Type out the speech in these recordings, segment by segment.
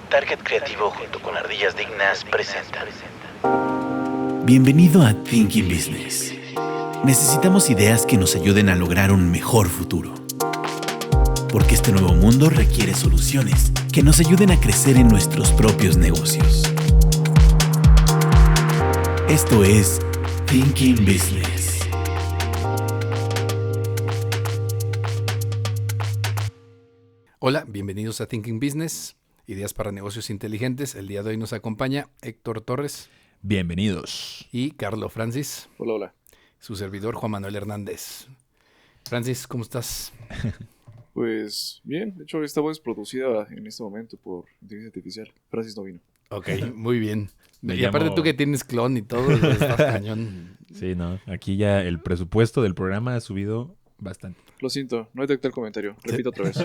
Target Creativo junto con Ardillas Dignas presenta. Bienvenido a Thinking Business. Necesitamos ideas que nos ayuden a lograr un mejor futuro. Porque este nuevo mundo requiere soluciones que nos ayuden a crecer en nuestros propios negocios. Esto es Thinking Business. Hola, bienvenidos a Thinking Business, ideas para negocios inteligentes. El día de hoy nos acompaña Héctor Torres. Bienvenidos. Y Carlo Francis. Hola, hola. Su servidor Juan Manuel Hernández. Francis, ¿cómo estás? Pues bien, de hecho esta voz es producida en este momento por inteligencia artificial. Francis no vino. Ok, muy bien. Me y aparte llamo- tú que tienes clon y todo, estás cañón. Sí, no. Aquí ya el presupuesto del programa ha subido bastante. Lo siento, no detecté el comentario. Repito otra vez.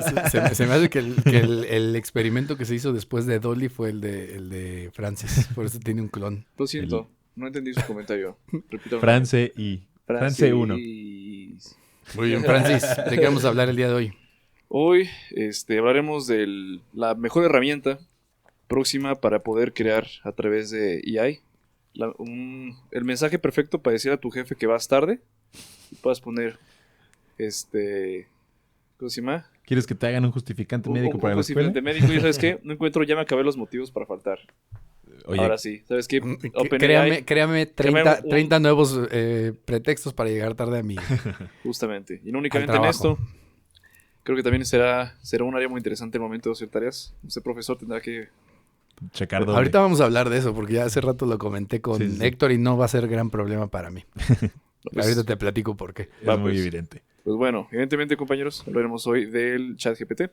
Se me hace que el experimento que se hizo después de Dolly fue el de Francis. Por eso tiene un clon. Lo siento, no entendí su comentario. Repito. France 1. Muy bien, Francis. ¿De qué vamos a hablar el día de hoy? Hoy hablaremos de la mejor herramienta próxima para poder crear a través de AI. El mensaje perfecto para decir a tu jefe que vas tarde. Y puedas poner, ¿cómo se llama? ¿Quieres que te hagan un justificante médico para la Un escuela? justificante médico. Y ¿sabes qué? No encuentro, ya me acabé los motivos para faltar. Oye, Ahora sí. ¿Sabes qué? Créame 30 nuevos pretextos para llegar tarde a mí. Justamente. Y no únicamente Al en trabajo. esto. Creo que también será un área muy interesante el momento de hacer tareas. Usted, profesor, tendrá que... checar doble. Ahorita vamos a hablar de eso, porque ya hace rato lo comenté con Sí, sí. Héctor y no va a ser gran problema para mí. Pues, Ahorita te platico por qué. Es va, muy pues. evidente. pues bueno, evidentemente, compañeros, hablaremos hoy del ChatGPT.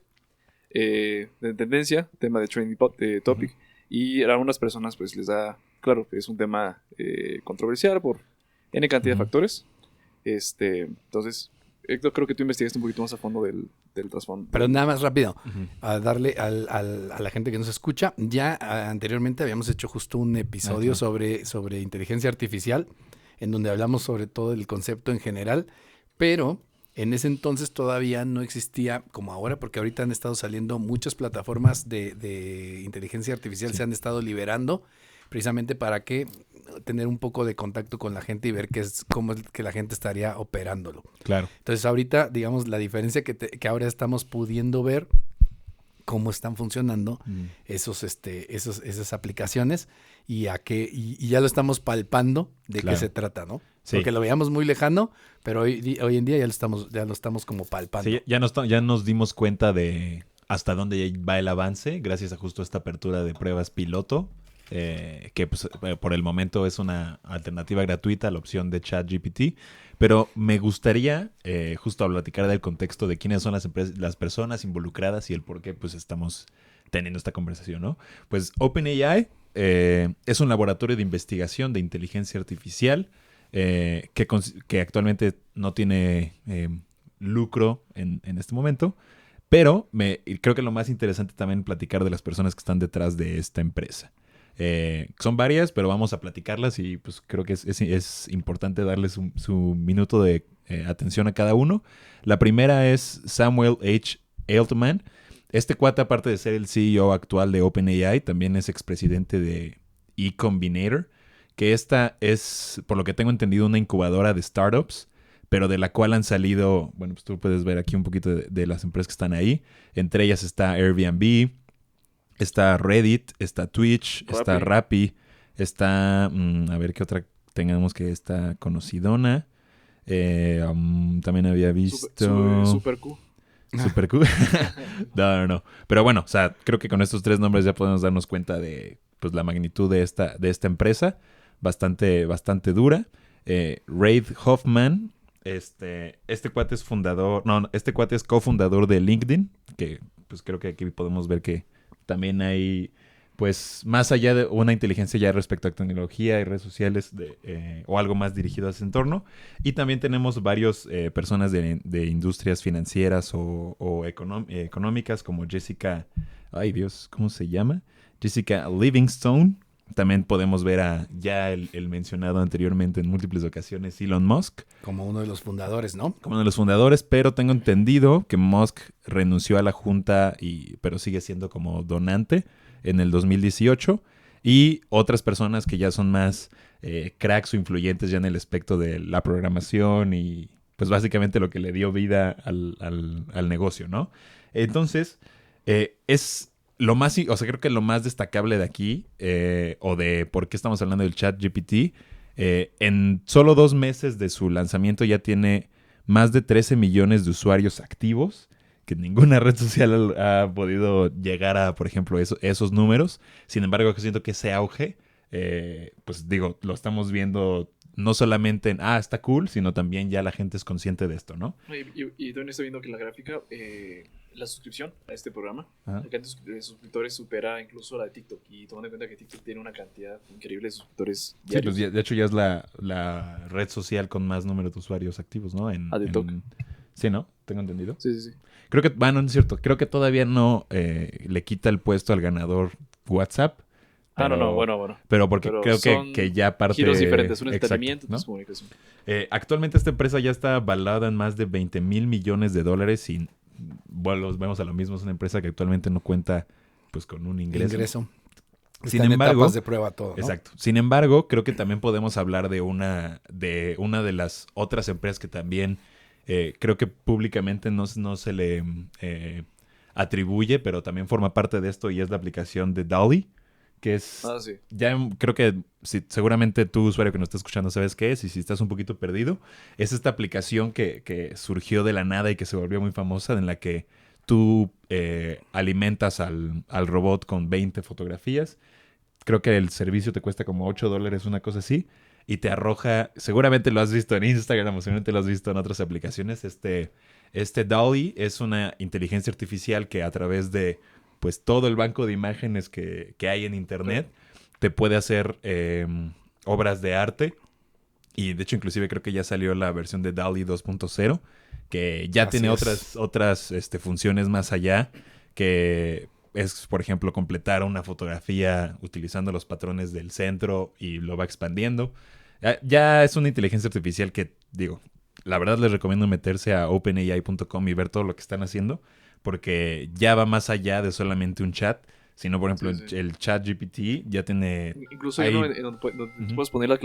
De tendencia, tema de trending topic. Y a algunas personas pues les da... Claro, es un tema controversial por N cantidad de factores. Entonces, Héctor, creo que tú investigaste un poquito más a fondo del trasfondo. Pero nada más rápido, Ujú. a darle a la gente que nos escucha. Ya anteriormente habíamos hecho justo un episodio sobre inteligencia artificial, en donde hablamos sobre todo el concepto en general, pero en ese entonces todavía no existía como ahora, porque ahorita han estado saliendo muchas plataformas de inteligencia artificial, se han estado liberando precisamente para que tener un poco de contacto con la gente y ver cómo es que la gente estaría operándolo. Claro. Entonces ahorita, digamos, la diferencia que ahora estamos pudiendo ver cómo están funcionando esas aplicaciones y ya lo estamos palpando de Claro. qué se trata, ¿no? Sí. Porque lo veíamos muy lejano, pero hoy en día ya lo estamos como palpando. Sí, ya nos dimos cuenta de hasta dónde va el avance gracias a justo esta apertura de pruebas piloto, que pues, por el momento es una alternativa gratuita a la opción de ChatGPT. Pero me gustaría justo platicar del contexto de quiénes son las personas involucradas y el por qué pues estamos teniendo esta conversación, ¿no? Pues OpenAI es un laboratorio de investigación de inteligencia artificial que actualmente no tiene lucro en este momento, pero creo que lo más interesante también platicar de las personas que están detrás de esta empresa. Son varias, pero vamos a platicarlas y pues creo que es importante darles su minuto de atención a cada uno. La primera es Samuel H. Altman. Este cuate, aparte de ser el CEO actual de OpenAI, también es expresidente de E Combinator, que esta es, por lo que tengo entendido, una incubadora de startups, pero de la cual han salido, bueno, pues tú puedes ver aquí un poquito de las empresas que están ahí. Entre ellas está Airbnb, está Reddit, está Twitch, está Rappi, está... a ver qué otra tengamos que está conocidona. También había visto... Super Q. Super cool. No. Pero bueno, o sea, creo que con estos tres nombres ya podemos darnos cuenta de pues, la magnitud de esta empresa. Bastante dura. Reid Hoffman. Este cuate es este cuate es cofundador de LinkedIn. Que pues creo que aquí podemos ver que también hay, pues, más allá de una inteligencia ya respecto a tecnología y redes sociales o algo más dirigido a ese entorno. Y también tenemos varias personas de industrias financieras o económicas como Jessica, ay Dios, ¿cómo se llama? Jessica Livingstone, También podemos ver a ya el mencionado anteriormente en múltiples ocasiones Elon Musk. Como uno de los fundadores, ¿no? Como uno de los fundadores, pero tengo entendido que Musk renunció a la junta, pero sigue siendo como donante en el 2018. Y otras personas que ya son más cracks o influyentes ya en el aspecto de la programación y pues básicamente lo que le dio vida al negocio, ¿no? Entonces, es lo más, o sea, creo que lo más destacable de aquí, o de por qué estamos hablando del ChatGPT, en solo 2 meses de su lanzamiento ya tiene más de 13 millones de usuarios activos, que ninguna red social ha podido llegar a, por ejemplo, esos números. Sin embargo, yo siento que ese auge, pues digo, lo estamos viendo no solamente en, está cool, sino también ya la gente es consciente de esto, ¿no? Y también estoy viendo que en la gráfica, la suscripción a este programa, Ajá. la cantidad de suscriptores supera incluso la de TikTok. Y tomando en cuenta que TikTok tiene una cantidad increíble de suscriptores Sí, diarios. pues de hecho ya es la red social con más número de usuarios activos, ¿no? TikTok. Sí, ¿no? Tengo entendido. Sí. Creo que, bueno, no es cierto. Creo que todavía no le quita el puesto al ganador WhatsApp. Pero, no, bueno. Pero porque Pero creo son que ya parte... giros diferentes, un Exacto, entretenimiento, ¿no? es comunicación. Actualmente esta empresa ya está avalada en más de $20 mil millones y, bueno, vemos a lo mismo. Es una empresa que actualmente no cuenta pues con un ingreso. Sin embargo, etapas de prueba todo, ¿no? Exacto. Sin embargo, creo que también podemos hablar de una de las otras empresas que también creo que públicamente no se le atribuye, pero también forma parte de esto, y es la aplicación de DALL-E, que es... Sí. Ya creo que seguramente tú, usuario que nos está escuchando, sabes qué es, y si estás un poquito perdido, es esta aplicación que surgió de la nada y que se volvió muy famosa, en la que tú alimentas al robot con 20 fotografías. Creo que el servicio te cuesta como $8, una cosa así, y te arroja, seguramente lo has visto en Instagram, o seguramente lo has visto en otras aplicaciones, este DALL-E es una inteligencia artificial que a través de pues todo el banco de imágenes que hay en internet te puede hacer obras de arte. Y de hecho inclusive creo que ya salió la versión de DALL-E 2.0, que ya tiene otras funciones más allá, que es, por ejemplo, completar una fotografía utilizando los patrones del centro y lo va expandiendo. Ya es una inteligencia artificial que, digo, la verdad les recomiendo meterse a openai.com y ver todo lo que están haciendo, porque ya va más allá de solamente un chat, sino, por ejemplo, Sí. el ChatGPT ya tiene... Incluso ahí... hay uno en donde tú puedes poner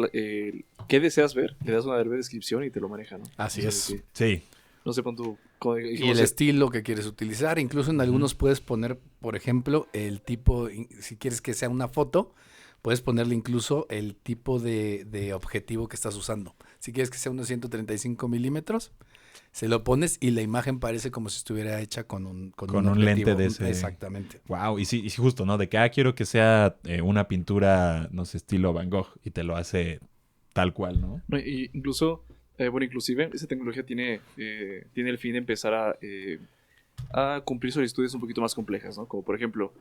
qué deseas ver, le das una breve descripción y te lo maneja, ¿no? Así es. Sí. No sé, pon tu... Y el estilo que quieres utilizar. Incluso en algunos puedes poner, por ejemplo, el tipo, si quieres que sea una foto, puedes ponerle incluso el tipo de objetivo que estás usando. Si quieres que sea unos 135 milímetros, se lo pones y la imagen parece como si estuviera hecha con un lente de ese. Exactamente. Wow, y sí, justo, ¿no? De que quiero que sea una pintura, no sé, estilo Van Gogh, y te lo hace tal cual, ¿no? No, y incluso, inclusive esa tecnología tiene el fin de empezar a cumplir solicitudes un poquito más complejas, ¿no? Como por ejemplo,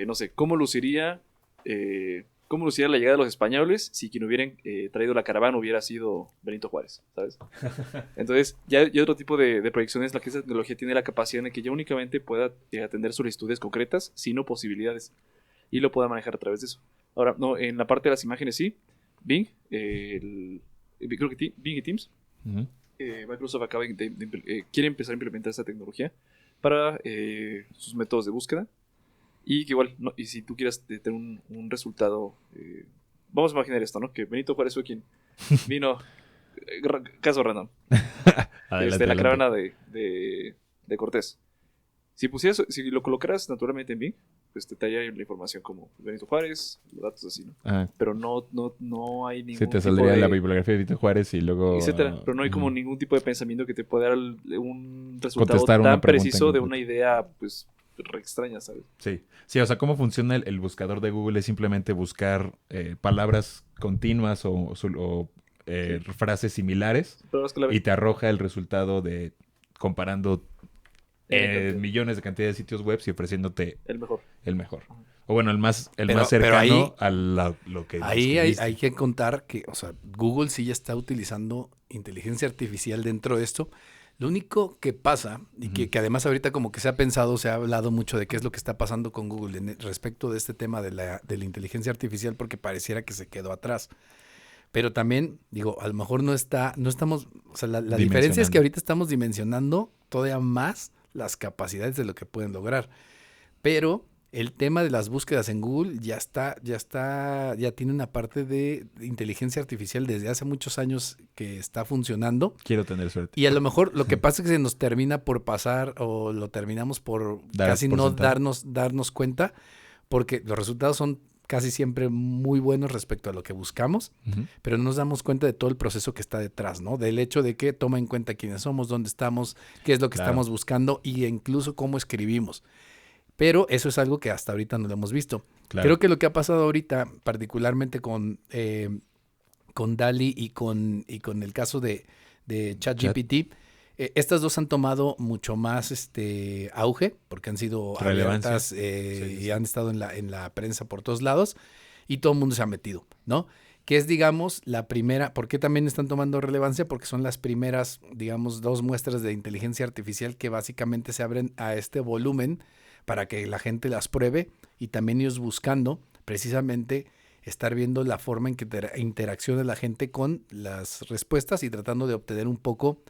no sé, ¿cómo luciría la llegada de los españoles si quien hubieran traído la caravana hubiera sido Benito Juárez, ¿sabes? Entonces, ya hay otro tipo de proyecciones en la que esa tecnología tiene la capacidad de que ya únicamente pueda atender solicitudes concretas, sino posibilidades, y lo pueda manejar a través de eso. Ahora, no, en la parte de las imágenes sí, Bing, creo que Bing y Teams, Microsoft quiere empezar a implementar esta tecnología para sus métodos de búsqueda. Y que igual, y si tú quieres tener un resultado, vamos a imaginar esto, ¿no? Que Benito Juárez fue quien vino, caso random, la caravana de Cortés. Si lo colocaras naturalmente en Bing, pues te talla la información como Benito Juárez, los datos así, ¿no? Pero no hay ningún Sí, te tipo saldría la bibliografía de Benito Juárez y luego... etcétera, pero no hay como ningún tipo de pensamiento que te pueda dar un resultado Contestar una tan pregunta preciso de completa. una idea, pues, re extraña, ¿sabes? Sí, o sea, cómo funciona el buscador de Google es simplemente buscar palabras continuas o frases similares y te arroja el resultado de comparando millones de cantidades de sitios web y ofreciéndote el mejor. O bueno, el más Pero cercano ahí, a lo que ahí describiste. hay que contar que, o sea, Google sí ya está utilizando inteligencia artificial dentro de esto. Lo único que pasa, y que además ahorita como que se ha pensado, se ha hablado mucho de qué es lo que está pasando con Google respecto de este tema de la inteligencia artificial, porque pareciera que se quedó atrás. Pero también, digo, a lo mejor no estamos, o sea, la diferencia es que ahorita estamos dimensionando todavía más las capacidades de lo que pueden lograr. Pero el tema de las búsquedas en Google ya tiene una parte de inteligencia artificial desde hace muchos años que está funcionando. Quiero tener suerte. Y a lo mejor lo que pasa es que se nos termina por pasar o lo terminamos por casi por no sentado. darnos cuenta, porque los resultados son casi siempre muy buenos respecto a lo que buscamos, pero no nos damos cuenta de todo el proceso que está detrás, ¿no? Del hecho de que toma en cuenta quiénes somos, dónde estamos, qué es lo que estamos buscando y incluso cómo escribimos. Pero eso es algo que hasta ahorita no lo hemos visto. Claro. Creo que lo que ha pasado ahorita, particularmente con DALL-E y con el caso de ChatGPT, estas dos han tomado mucho más auge porque han sido abiertas y han estado en la prensa por todos lados y todo el mundo se ha metido, ¿no? Que es, digamos, la primera. ¿Por qué también están tomando relevancia? Porque son las primeras, digamos, 2 muestras de inteligencia artificial que básicamente se abren a este volumen para que la gente las pruebe y también ellos buscando precisamente estar viendo la forma en que interacciona la gente con las respuestas y tratando de obtener un poco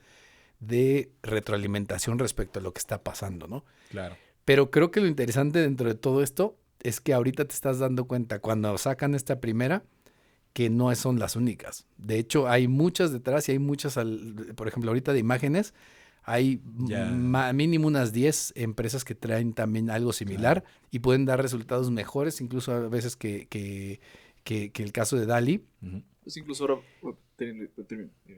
de retroalimentación respecto a lo que está pasando, ¿no? Claro. Pero creo que lo interesante dentro de todo esto es que ahorita te estás dando cuenta cuando sacan esta primera que no son las únicas. De hecho, hay muchas detrás y hay muchas, por ejemplo, ahorita de imágenes, hay mínimo unas 10 empresas que traen también algo similar y pueden dar resultados mejores, incluso a veces que el caso de DALL-E. Pues incluso ahora...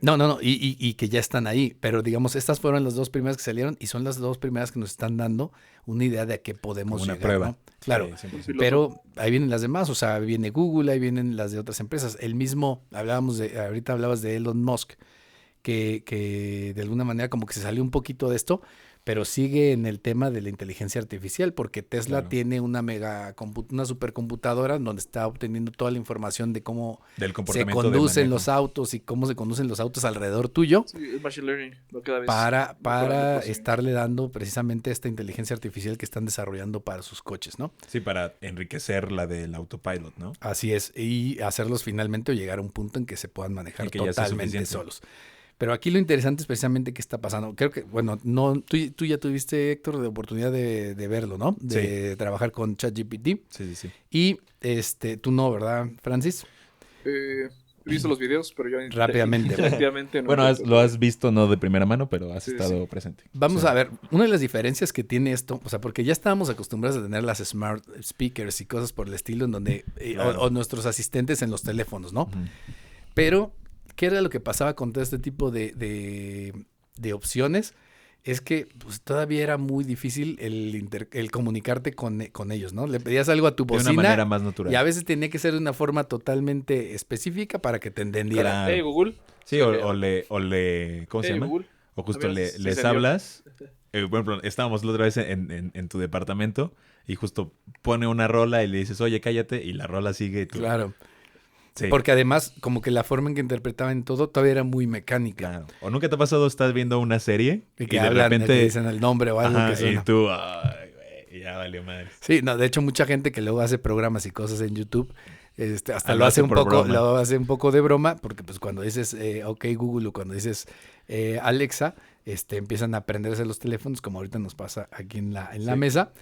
No, y que ya están ahí, pero digamos, estas fueron las 2 primeras que salieron y son las 2 primeras que nos están dando una idea de a qué podemos una llegar, prueba. ¿no? Claro, Sí, pero ahí vienen las demás, o sea, viene Google, ahí vienen las de otras empresas. El mismo, ahorita hablabas de Elon Musk, que de alguna manera como que se salió un poquito de esto, pero sigue en el tema de la inteligencia artificial, porque Tesla tiene una una supercomputadora donde está obteniendo toda la información de cómo se conducen los autos y cómo se conducen los autos alrededor tuyo. Sí, es machine learning, cada vez para estarle dando precisamente esta inteligencia artificial que están desarrollando para sus coches, ¿no? Sí, para enriquecer la del autopilot, ¿no? Así es, y hacerlos finalmente o llegar a un punto en que se puedan manejar totalmente solos. Pero aquí lo interesante es precisamente qué está pasando. Creo que, bueno, tú ya tuviste, Héctor, la oportunidad de verlo, ¿no? De trabajar con ChatGPT. Sí. Y tú no, ¿verdad, Francis? He visto los videos, pero yo rápidamente. Efectivamente no. Bueno, lo has visto no de primera mano, pero has estado presente. Vamos a ver, una de las diferencias que tiene esto, o sea, porque ya estábamos acostumbrados a tener las smart speakers y cosas por el estilo en donde, o nuestros asistentes en los teléfonos, ¿no? Pero ¿qué era lo que pasaba con todo este tipo de opciones? Es que pues, todavía era muy difícil el comunicarte con ellos, ¿no? Le pedías algo a tu bocina. De una manera más natural. Y a veces tenía que ser de una forma totalmente específica para que te entendieran. Claro. Hey, Google. Sí, o le ¿cómo se llama? Google. O justo les hablas. Bueno, estábamos la otra vez en tu departamento y justo pone una rola y le dices, oye, cállate, y la rola sigue. Y tú... Claro. Sí. Porque además, como que la forma en que interpretaban todo todavía era muy mecánica. Claro. ¿O nunca te ha pasado, estás viendo una serie y de repente te dicen el nombre o algo que suena? Y tú, ay, güey, ya valió madre. Sí, no, de hecho mucha gente que luego hace programas y cosas en YouTube, hasta lo hace un poco de broma, porque pues cuando dices OK Google o cuando dices Alexa, empiezan a aprenderse los teléfonos, como ahorita nos pasa aquí en la mesa,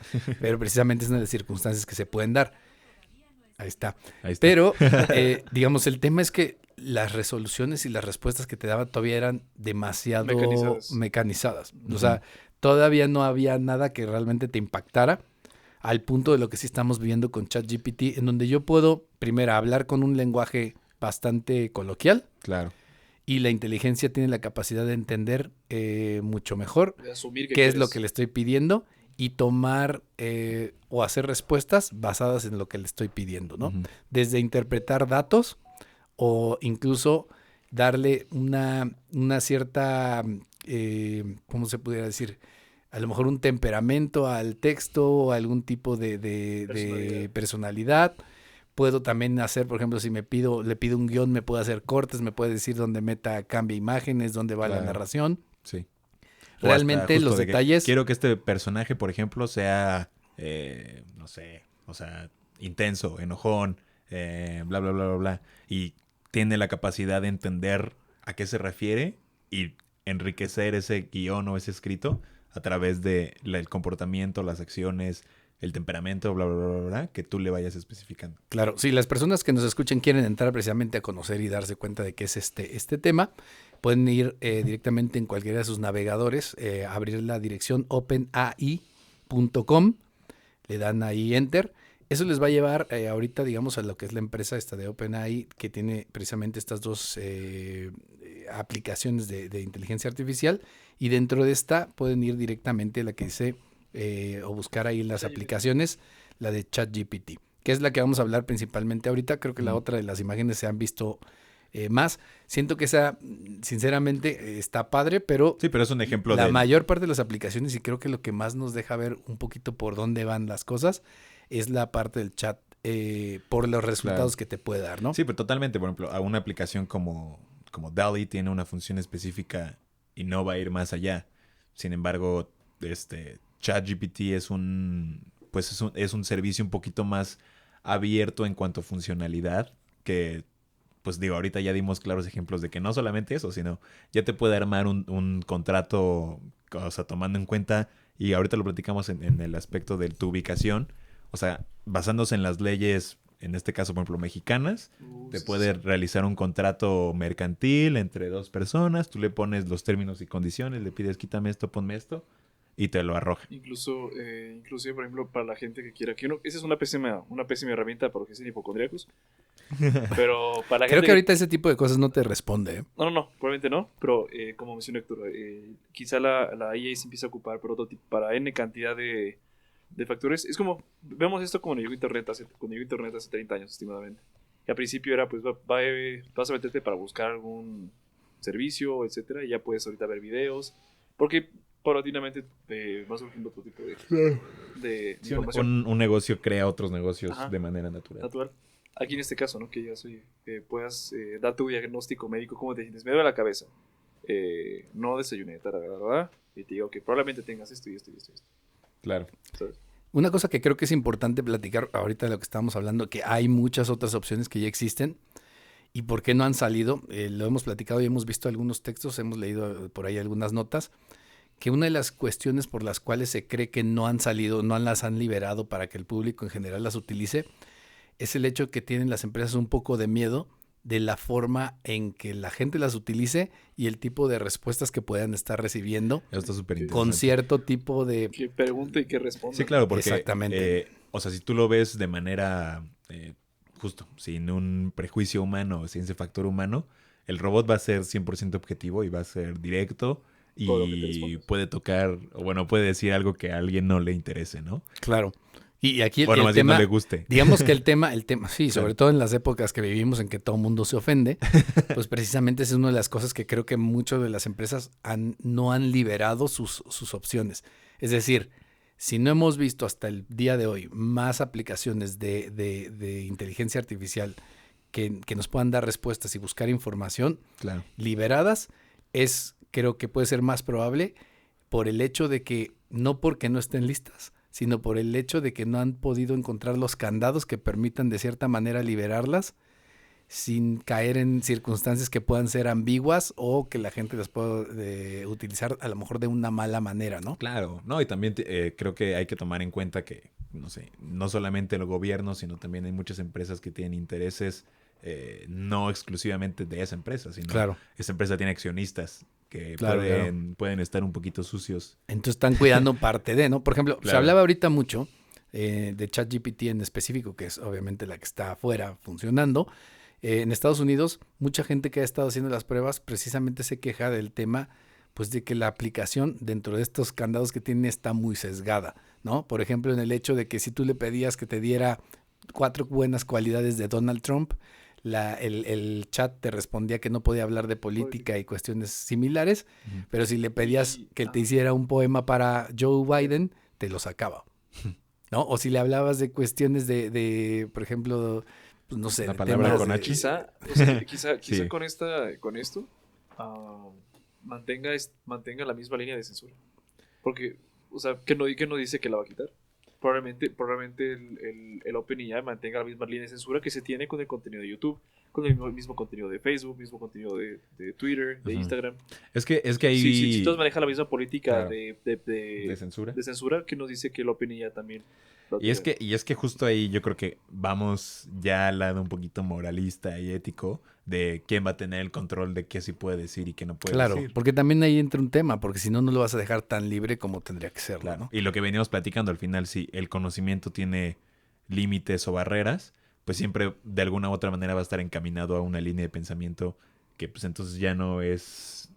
pero precisamente es una de las circunstancias que se pueden dar. Ahí está. Pero, digamos, el tema es que las resoluciones y las respuestas que te daba todavía eran demasiado mecanizadas. O sea, todavía no había nada que realmente te impactara al punto de lo que sí estamos viviendo con ChatGPT, en donde yo puedo, primero, hablar con un lenguaje bastante coloquial. Claro. Y la inteligencia tiene la capacidad de entender mucho mejor qué es lo que le estoy pidiendo y tomar o hacer respuestas basadas en lo que le estoy pidiendo, ¿no? Desde interpretar datos o incluso darle una cierta, ¿cómo se pudiera decir? A lo mejor un temperamento al texto o algún tipo de personalidad. Puedo también hacer, por ejemplo, si le pido un guión, me puede hacer cortes, me puede decir dónde cambia imágenes, dónde va la narración. Sí. O realmente hasta los justo de que detalles... quiero que este personaje, por ejemplo, sea, no sé, o sea, intenso, enojón, bla, bla, bla, bla, bla. Y tiene la capacidad de entender a qué se refiere y enriquecer ese guión o ese escrito a través de el comportamiento, las acciones, el temperamento, bla, bla, bla, bla, bla, que tú le vayas especificando. Claro, si las personas que nos escuchen quieren entrar precisamente a conocer y darse cuenta de qué es este tema, pueden ir directamente en cualquiera de sus navegadores, abrir la dirección openai.com, le dan ahí enter. Eso les va a llevar ahorita, digamos, a lo que es la empresa esta de OpenAI, que tiene precisamente estas dos aplicaciones de inteligencia artificial, y dentro de esta pueden ir directamente a la que dice, o buscar ahí las aplicaciones, la de ChatGPT, que es la que vamos a hablar principalmente ahorita. Creo que la otra de las imágenes se han visto más. Siento que esa, sinceramente, está padre, pero... Sí, pero es un ejemplo la de... mayor parte de las aplicaciones, y creo que lo que más nos deja ver un poquito por dónde van las cosas, es la parte del chat, por los resultados que te puede dar, ¿no? Sí, pero totalmente. Por ejemplo, a una aplicación como DALL-E tiene una función específica y no va a ir más allá. Sin embargo, ChatGPT es un servicio un poquito más abierto en cuanto a funcionalidad, que pues digo, ahorita ya dimos claros ejemplos de que no solamente eso, sino ya te puede armar un contrato, o sea, tomando en cuenta, y ahorita lo platicamos en el aspecto de tu ubicación, o sea, basándose en las leyes, en este caso, por ejemplo, mexicanas, te puede realizar un contrato mercantil entre dos personas, tú le pones los términos y condiciones, le pides quítame esto, ponme esto, y te lo arroja. Inclusive, por ejemplo, para la gente que quiera, esa es una pésima herramienta para los que sean hipocondríacos. Pero para la Creo gente que ahorita ese tipo de cosas no te responde, ¿eh? No, probablemente no. Pero como mencionó Héctor, quizá la IA se empieza a ocupar para N cantidad de factores. Es como, vemos esto como cuando llegó Internet hace 30 años, estimadamente. Y al principio era, pues, vas a meterte para buscar algún servicio, etcétera, y ya puedes ahorita ver videos. Porque paulatinamente va surgiendo otro tipo de Sí, información. un negocio crea otros negocios Ajá. de manera natural. Aquí en este caso, ¿no? Que digas, oye, puedas dar tu diagnóstico médico, ¿cómo te sientes? Me duele la cabeza. No desayuné, ¿verdad? Y te digo que probablemente tengas esto y esto y esto y esto. Claro. ¿Sabes? Una cosa que creo que es importante platicar ahorita de lo que estábamos hablando, que hay muchas otras opciones que ya existen y por qué no han salido. Lo hemos platicado y hemos visto algunos textos, hemos leído por ahí algunas notas, que una de las cuestiones por las cuales se cree que no han salido, no las han liberado para que el público en general las utilice, es el hecho que tienen las empresas un poco de miedo de la forma en que la gente las utilice y el tipo de respuestas que puedan estar recibiendo. Eso está súper interesante. Con cierto tipo de... Que pregunte y que responda. Sí, claro, porque... Exactamente. O sea, si tú lo ves de manera... justo, sin un prejuicio humano, sin ese factor humano, el robot va a ser 100% objetivo y va a ser directo y puede tocar, o bueno, puede decir algo que a alguien no le interese, ¿no? Claro. Y aquí Bueno, el más bien tema, no le guste. digamos que el tema, sí, Claro. sobre todo en las épocas que vivimos en que todo el mundo se ofende, pues precisamente esa es una de las cosas que creo que muchas de las empresas no han liberado sus opciones. Es decir, si no hemos visto hasta el día de hoy más aplicaciones de inteligencia artificial que nos puedan dar respuestas y buscar información Claro. liberadas, creo que puede ser más probable por el hecho de que, no porque no estén listas, sino por el hecho de que no han podido encontrar los candados que permitan de cierta manera liberarlas sin caer en circunstancias que puedan ser ambiguas o que la gente las pueda utilizar a lo mejor de una mala manera, ¿no? Claro, no, y también creo que hay que tomar en cuenta que, no sé, no solamente el gobierno, sino también hay muchas empresas que tienen intereses no exclusivamente de esa empresa, sino Claro. esa empresa tiene accionistas que Claro, pueden estar un poquito sucios. Entonces están cuidando parte de, ¿no? Por ejemplo, se Claro. hablaba ahorita mucho de ChatGPT en específico, que es obviamente la que está afuera funcionando. En Estados Unidos, mucha gente que ha estado haciendo las pruebas precisamente se queja del tema, pues de que la aplicación dentro de estos candados que tiene está muy sesgada, ¿no? Por ejemplo, en el hecho de que si tú le pedías que te diera 4 buenas cualidades de Donald Trump, el chat te respondía que no podía hablar de política y cuestiones similares, pero si le pedías que te hiciera un poema para Joe Biden, te lo sacaba, ¿no? O si le hablabas de cuestiones de por ejemplo, pues no sé, La de palabra temas con de- H. Quizá Sí. con esto mantenga la misma línea de censura. Porque, o sea, que no dice que la va a quitar. Probablemente el OpenAI mantenga la misma línea de censura que se tiene con el contenido de YouTube, con el mismo contenido de Facebook, mismo contenido de Twitter, de Instagram. Es que ahí... Si todos manejan la misma política Claro. de censura. de censura, que nos dice que el OpenAI también. Y es que justo ahí yo creo que vamos ya al lado un poquito moralista y ético de quién va a tener el control de qué sí puede decir y qué no puede Claro, decir. porque también ahí entra un tema, porque si no, no lo vas a dejar tan libre como tendría que serlo, Claro. ¿no? Y lo que veníamos platicando al final, si el conocimiento tiene límites o barreras, pues siempre de alguna u otra manera va a estar encaminado a una línea de pensamiento que pues entonces ya no es...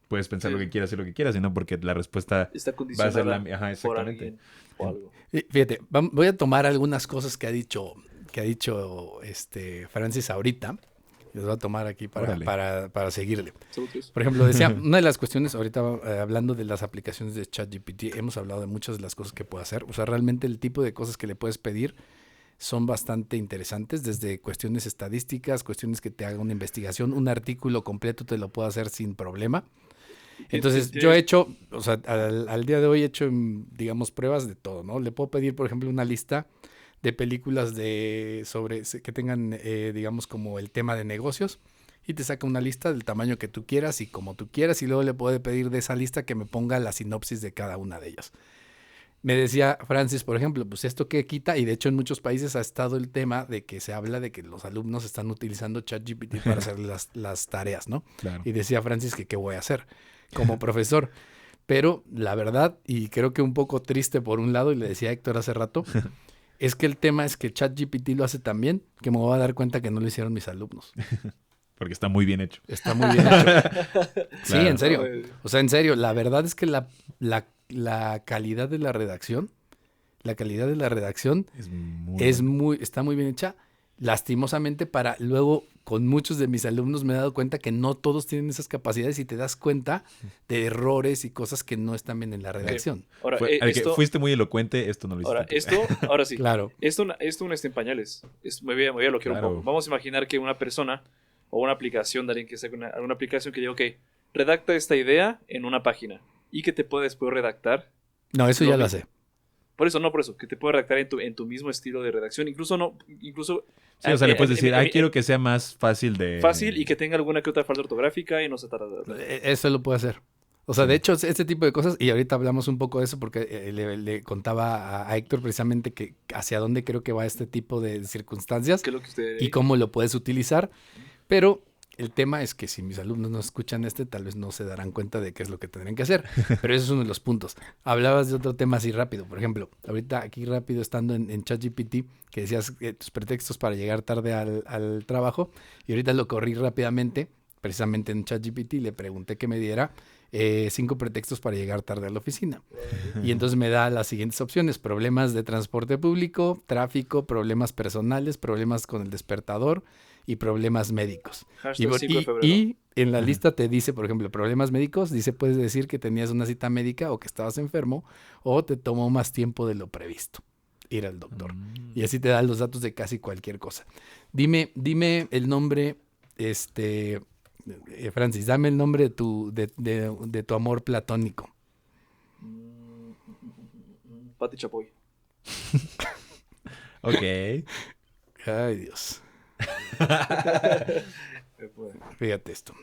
Puedes pensar Sí. lo que quieras y lo que quieras, sino porque la respuesta Está va a ser la... condicionada Ajá, por exactamente. alguien o algo. Y fíjate, voy a tomar algunas cosas que ha dicho Francis ahorita. Los voy a tomar aquí Órale. para seguirle. Saludos. Por ejemplo, decía, una de las cuestiones, ahorita hablando de las aplicaciones de ChatGPT, hemos hablado de muchas de las cosas que puede hacer. O sea, realmente el tipo de cosas que le puedes pedir son bastante interesantes, desde cuestiones estadísticas, cuestiones que te haga una investigación, un artículo completo te lo puedo hacer sin problema. Entonces, yo he hecho, o sea, al día de hoy he hecho, digamos, pruebas de todo, ¿no? Le puedo pedir, por ejemplo, una lista de películas que tengan, digamos, como el tema de negocios, y te saca una lista del tamaño que tú quieras y como tú quieras, y luego le puedo pedir de esa lista que me ponga la sinopsis de cada una de ellas. Me decía Francis, por ejemplo, pues esto que quita, y de hecho en muchos países ha estado el tema de que se habla de que los alumnos están utilizando ChatGPT para hacer las tareas, ¿no? Claro. Y decía Francis que qué voy a hacer como profesor. Pero la verdad, y creo que un poco triste por un lado, y le decía a Héctor hace rato, es que el tema es que ChatGPT lo hace tan bien que me voy a dar cuenta que no lo hicieron mis alumnos. Porque está muy bien hecho. Está muy bien hecho. Sí, Claro. en serio. O sea, en serio, la verdad es que la calidad de la redacción, está muy bien hecha. Lastimosamente para luego, con muchos de mis alumnos me he dado cuenta que no todos tienen esas capacidades y te das cuenta de errores y cosas que no están bien en la redacción. Ahora, Fuiste muy elocuente, esto no lo hiciste. Ahora sí. Claro. Esto no está en pañales. Me voy a lo quiero Claro. un poco. Vamos a imaginar que una persona o una aplicación de alguien que saque una aplicación que diga, ok, redacta esta idea en una página y que te puede después redactar. No, eso ya lo hace. Por eso, que te puede redactar en tu mismo estilo de redacción. Incluso Sí, o sea, le puedes decir, quiero que sea más fácil de... fácil y que tenga alguna que otra falta ortográfica y no se trata de... Eso lo puede hacer. O sea, de hecho, este tipo de cosas, y ahorita hablamos un poco de eso porque le contaba a Héctor precisamente que hacia dónde creo que va este tipo de circunstancias ¿Qué es lo que usted... y cómo lo puedes utilizar. Pero el tema es que si mis alumnos no escuchan tal vez no se darán cuenta de qué es lo que tendrían que hacer. Pero ese es uno de los puntos. Hablabas de otro tema así rápido. Por ejemplo, ahorita aquí rápido estando en ChatGPT, que decías tus pretextos para llegar tarde al trabajo, y ahorita lo corrí rápidamente, precisamente en ChatGPT, le pregunté que me diera 5 pretextos para llegar tarde a la oficina. Y entonces me da las siguientes opciones: problemas de transporte público, tráfico, problemas personales, problemas con el despertador y problemas médicos. Hashtag 5 de febrero. Y en la lista te dice, por ejemplo, problemas médicos, dice, puedes decir que tenías una cita médica o que estabas enfermo o te tomó más tiempo de lo previsto ir al doctor. Y así te da los datos de casi cualquier cosa. Dime el nombre, Francis, dame el nombre de tu amor platónico. Pati Chapoy. Ok. Ay, Dios. Fíjate esto.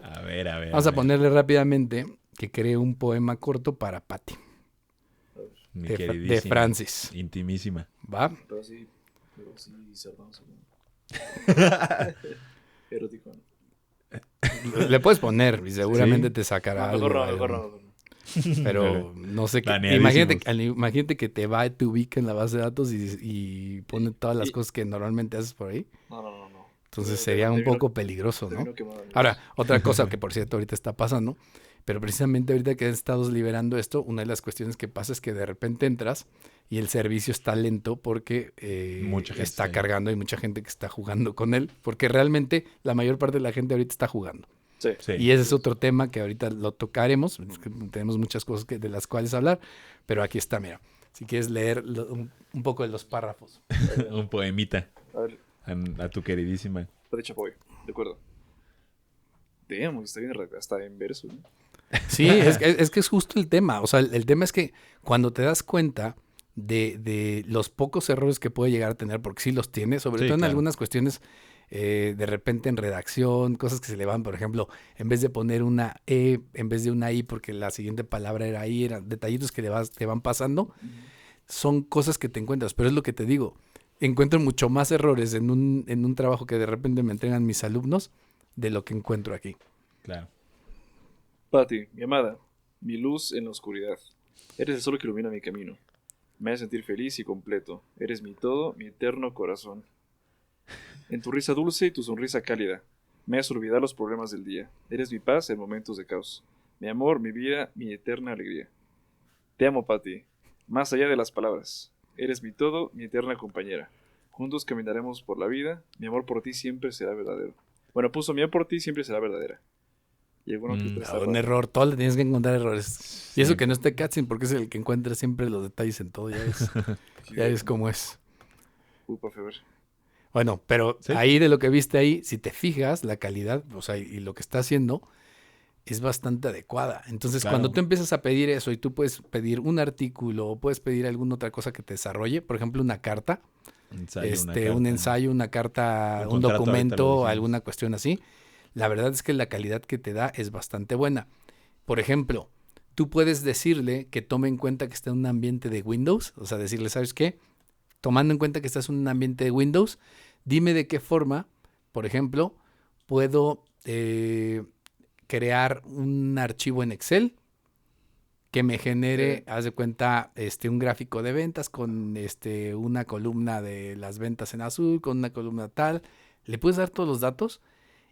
A ver. Vamos a ponerle rápidamente que cree un poema corto para Patti. Mi De queridísima, Francis. Intimísima. ¿Va? Pero sí cerramos. Erótico. Le puedes poner y seguramente Sí. te sacará Mejor algo. no. Pero no sé qué. Planeadísimos. Imagínate que te ubica en la base de datos y pone todas las cosas que normalmente haces por ahí. No. Entonces sería un poco peligroso, ¿no? Quemado. Ahora, otra cosa que por cierto ahorita está pasando, pero precisamente ahorita que han estado liberando esto, una de las cuestiones que pasa es que de repente entras y el servicio está lento porque Mucha gente está está ahí. cargando, hay mucha gente que está jugando con él, porque realmente la mayor parte de la gente ahorita está jugando. Sí. Sí. Y ese es otro tema que ahorita lo tocaremos, es que tenemos muchas cosas de las cuales hablar, pero aquí está, mira, si quieres leer un poco de los párrafos. Un poemita A ver, a tu queridísima. Pati Chapoy. De acuerdo. Damn, está bien, hasta en verso, ¿no? Sí, es que es justo el tema. O sea, el tema es que cuando te das cuenta de los pocos errores que puede llegar a tener, porque sí los tiene, sobre Sí, todo en claro. algunas cuestiones, de repente en redacción, cosas que se le van, por ejemplo, en vez de poner una E, en vez de una I, porque la siguiente palabra era I, eran detallitos que te van pasando, son cosas que te encuentras, pero es lo que te digo, encuentro mucho más errores en un trabajo que de repente me entregan mis alumnos de lo que encuentro aquí. Claro. Pati, mi amada, mi luz en la oscuridad. Eres el sol que ilumina mi camino. Me hace sentir feliz y completo. Eres mi todo, mi eterno corazón. En tu risa dulce y tu sonrisa cálida, me haces olvidar los problemas del día. Eres mi paz en momentos de caos. Mi amor, mi vida, mi eterna alegría. Te amo, Pati, más allá de las palabras. Eres mi todo, mi eterna compañera. Juntos caminaremos por la vida. Mi amor por ti siempre será verdadero. Bueno, puso mi amor por ti siempre será verdadera. Y alguno que otro está Un raro. error, todo le tienes que encontrar errores. Y eso Sí. que no esté Katzin, porque es el que encuentra siempre los detalles en todo, ya ves, Sí, ya ves cómo es. Profe, a ver. Bueno, pero Sí. ahí de lo que viste ahí, si te fijas, la calidad, o sea, y lo que está haciendo es bastante adecuada. Entonces, Claro. cuando tú empiezas a pedir eso y tú puedes pedir un artículo o puedes pedir alguna otra cosa que te desarrolle, por ejemplo, una carta, Ensayo, una un carta. ensayo, una carta, Un un contrato, ahorita lo documento, dijimos. alguna cuestión así, la verdad es que la calidad que te da es bastante buena. Por ejemplo, tú puedes decirle que tome en cuenta que está en un ambiente de Windows, o sea, decirle, ¿sabes qué? Tomando en cuenta que estás en un ambiente de Windows, dime de qué forma, por ejemplo, puedo crear un archivo en Excel que me genere, haz de cuenta, un gráfico de ventas con una columna de las ventas en azul, con una columna tal. Le puedes dar todos los datos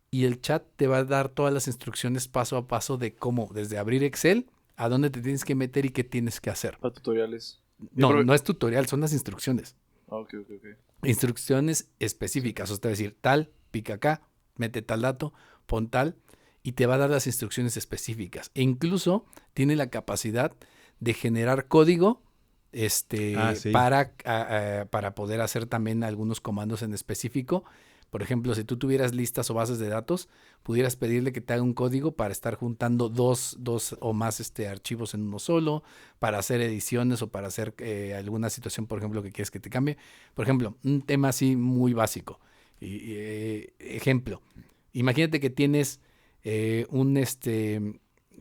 y el chat te va a dar todas las instrucciones paso a paso de cómo, desde abrir Excel, a dónde te tienes que meter y qué tienes que hacer. Para tutoriales. No, Pero- no es tutorial, son las instrucciones. Ah, ok. Instrucciones específicas, o sea, decir, tal, pica acá, mete tal dato, pon tal, y te va a dar las instrucciones específicas. E incluso tiene la capacidad de generar código Sí. para poder hacer también algunos comandos en específico. Por ejemplo, si tú tuvieras listas o bases de datos, pudieras pedirle que te haga un código para estar juntando dos o más archivos en uno solo, para hacer ediciones o para hacer alguna situación, por ejemplo, que quieres que te cambie. Por ejemplo, un tema así muy básico. Ejemplo, imagínate que tienes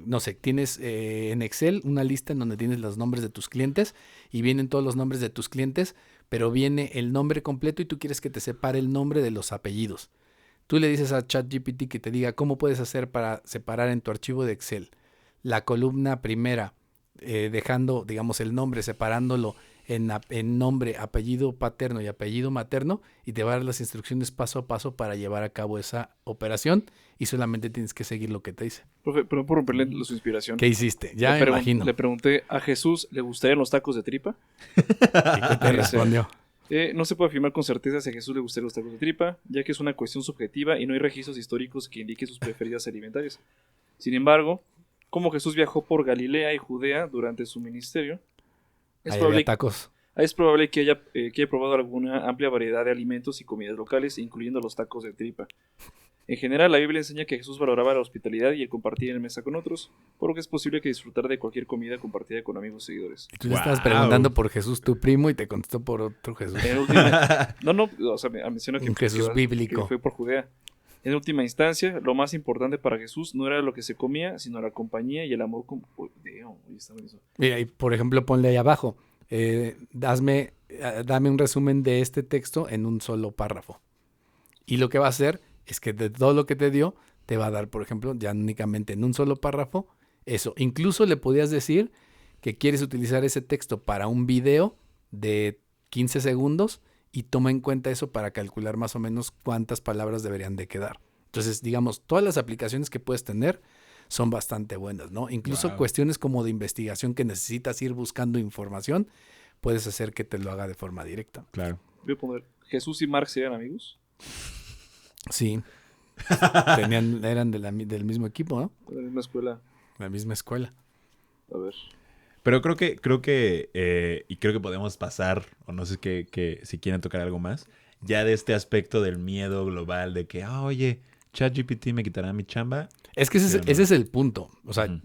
no sé, tienes en Excel una lista en donde tienes los nombres de tus clientes y vienen todos los nombres de tus clientes, pero viene el nombre completo y tú quieres que te separe el nombre de los apellidos. Tú le dices a ChatGPT que te diga cómo puedes hacer para separar en tu archivo de Excel la columna primera, dejando, digamos, el nombre, separándolo en nombre, apellido paterno y apellido materno, y te va a dar las instrucciones paso a paso para llevar a cabo esa operación y solamente tienes que seguir lo que te dice. Profe, pero por romperle su inspiración. ¿Qué hiciste? Ya Le me pregun- imagino. Le pregunté, ¿a Jesús le gustarían los tacos de tripa? ¿Y qué te respondió? No se puede afirmar con certeza si a Jesús le gustarían los tacos de tripa, ya que es una cuestión subjetiva y no hay registros históricos que indiquen sus preferidas alimentarias. Sin embargo, como Jesús viajó por Galilea y Judea durante su ministerio, es Ahí probable, había tacos. es probable que haya probado alguna amplia variedad de alimentos y comidas locales, incluyendo los tacos de tripa. En general, la Biblia enseña que Jesús valoraba la hospitalidad y el compartir en mesa con otros, por lo que es posible que disfrutar de cualquier comida compartida con amigos y seguidores. Y tú le estabas Wow. preguntando por Jesús, tu primo, y te contestó por otro Jesús. En última, no, o sea, menciona que, Un Jesús que bíblico. fue por Judea. En última instancia, lo más importante para Jesús no era lo que se comía, sino la compañía y el amor. Mira, y por ejemplo, ponle ahí abajo, dame un resumen de este texto en un solo párrafo. Y lo que va a hacer es que de todo lo que te dio, te va a dar, por ejemplo, ya únicamente en un solo párrafo, eso. Incluso le podías decir que quieres utilizar ese texto para un video de 15 segundos y toma en cuenta eso para calcular más o menos cuántas palabras deberían de quedar. Entonces, digamos, todas las aplicaciones que puedes tener son bastante buenas, ¿no? Incluso Wow. cuestiones como de investigación que necesitas ir buscando información, puedes hacer que te lo haga de forma directa. Claro. Voy a poner, ¿Jesús y Marx eran amigos? Sí. Eran del mismo equipo, ¿no? En la misma escuela. La misma escuela. A ver. Pero creo que y creo que podemos pasar, o no sé si quieren tocar algo más, ya de este aspecto del miedo global de que, oye, ChatGPT me quitará mi chamba. Es que ¿Sí o no? ese es el punto. O sea, Ujú.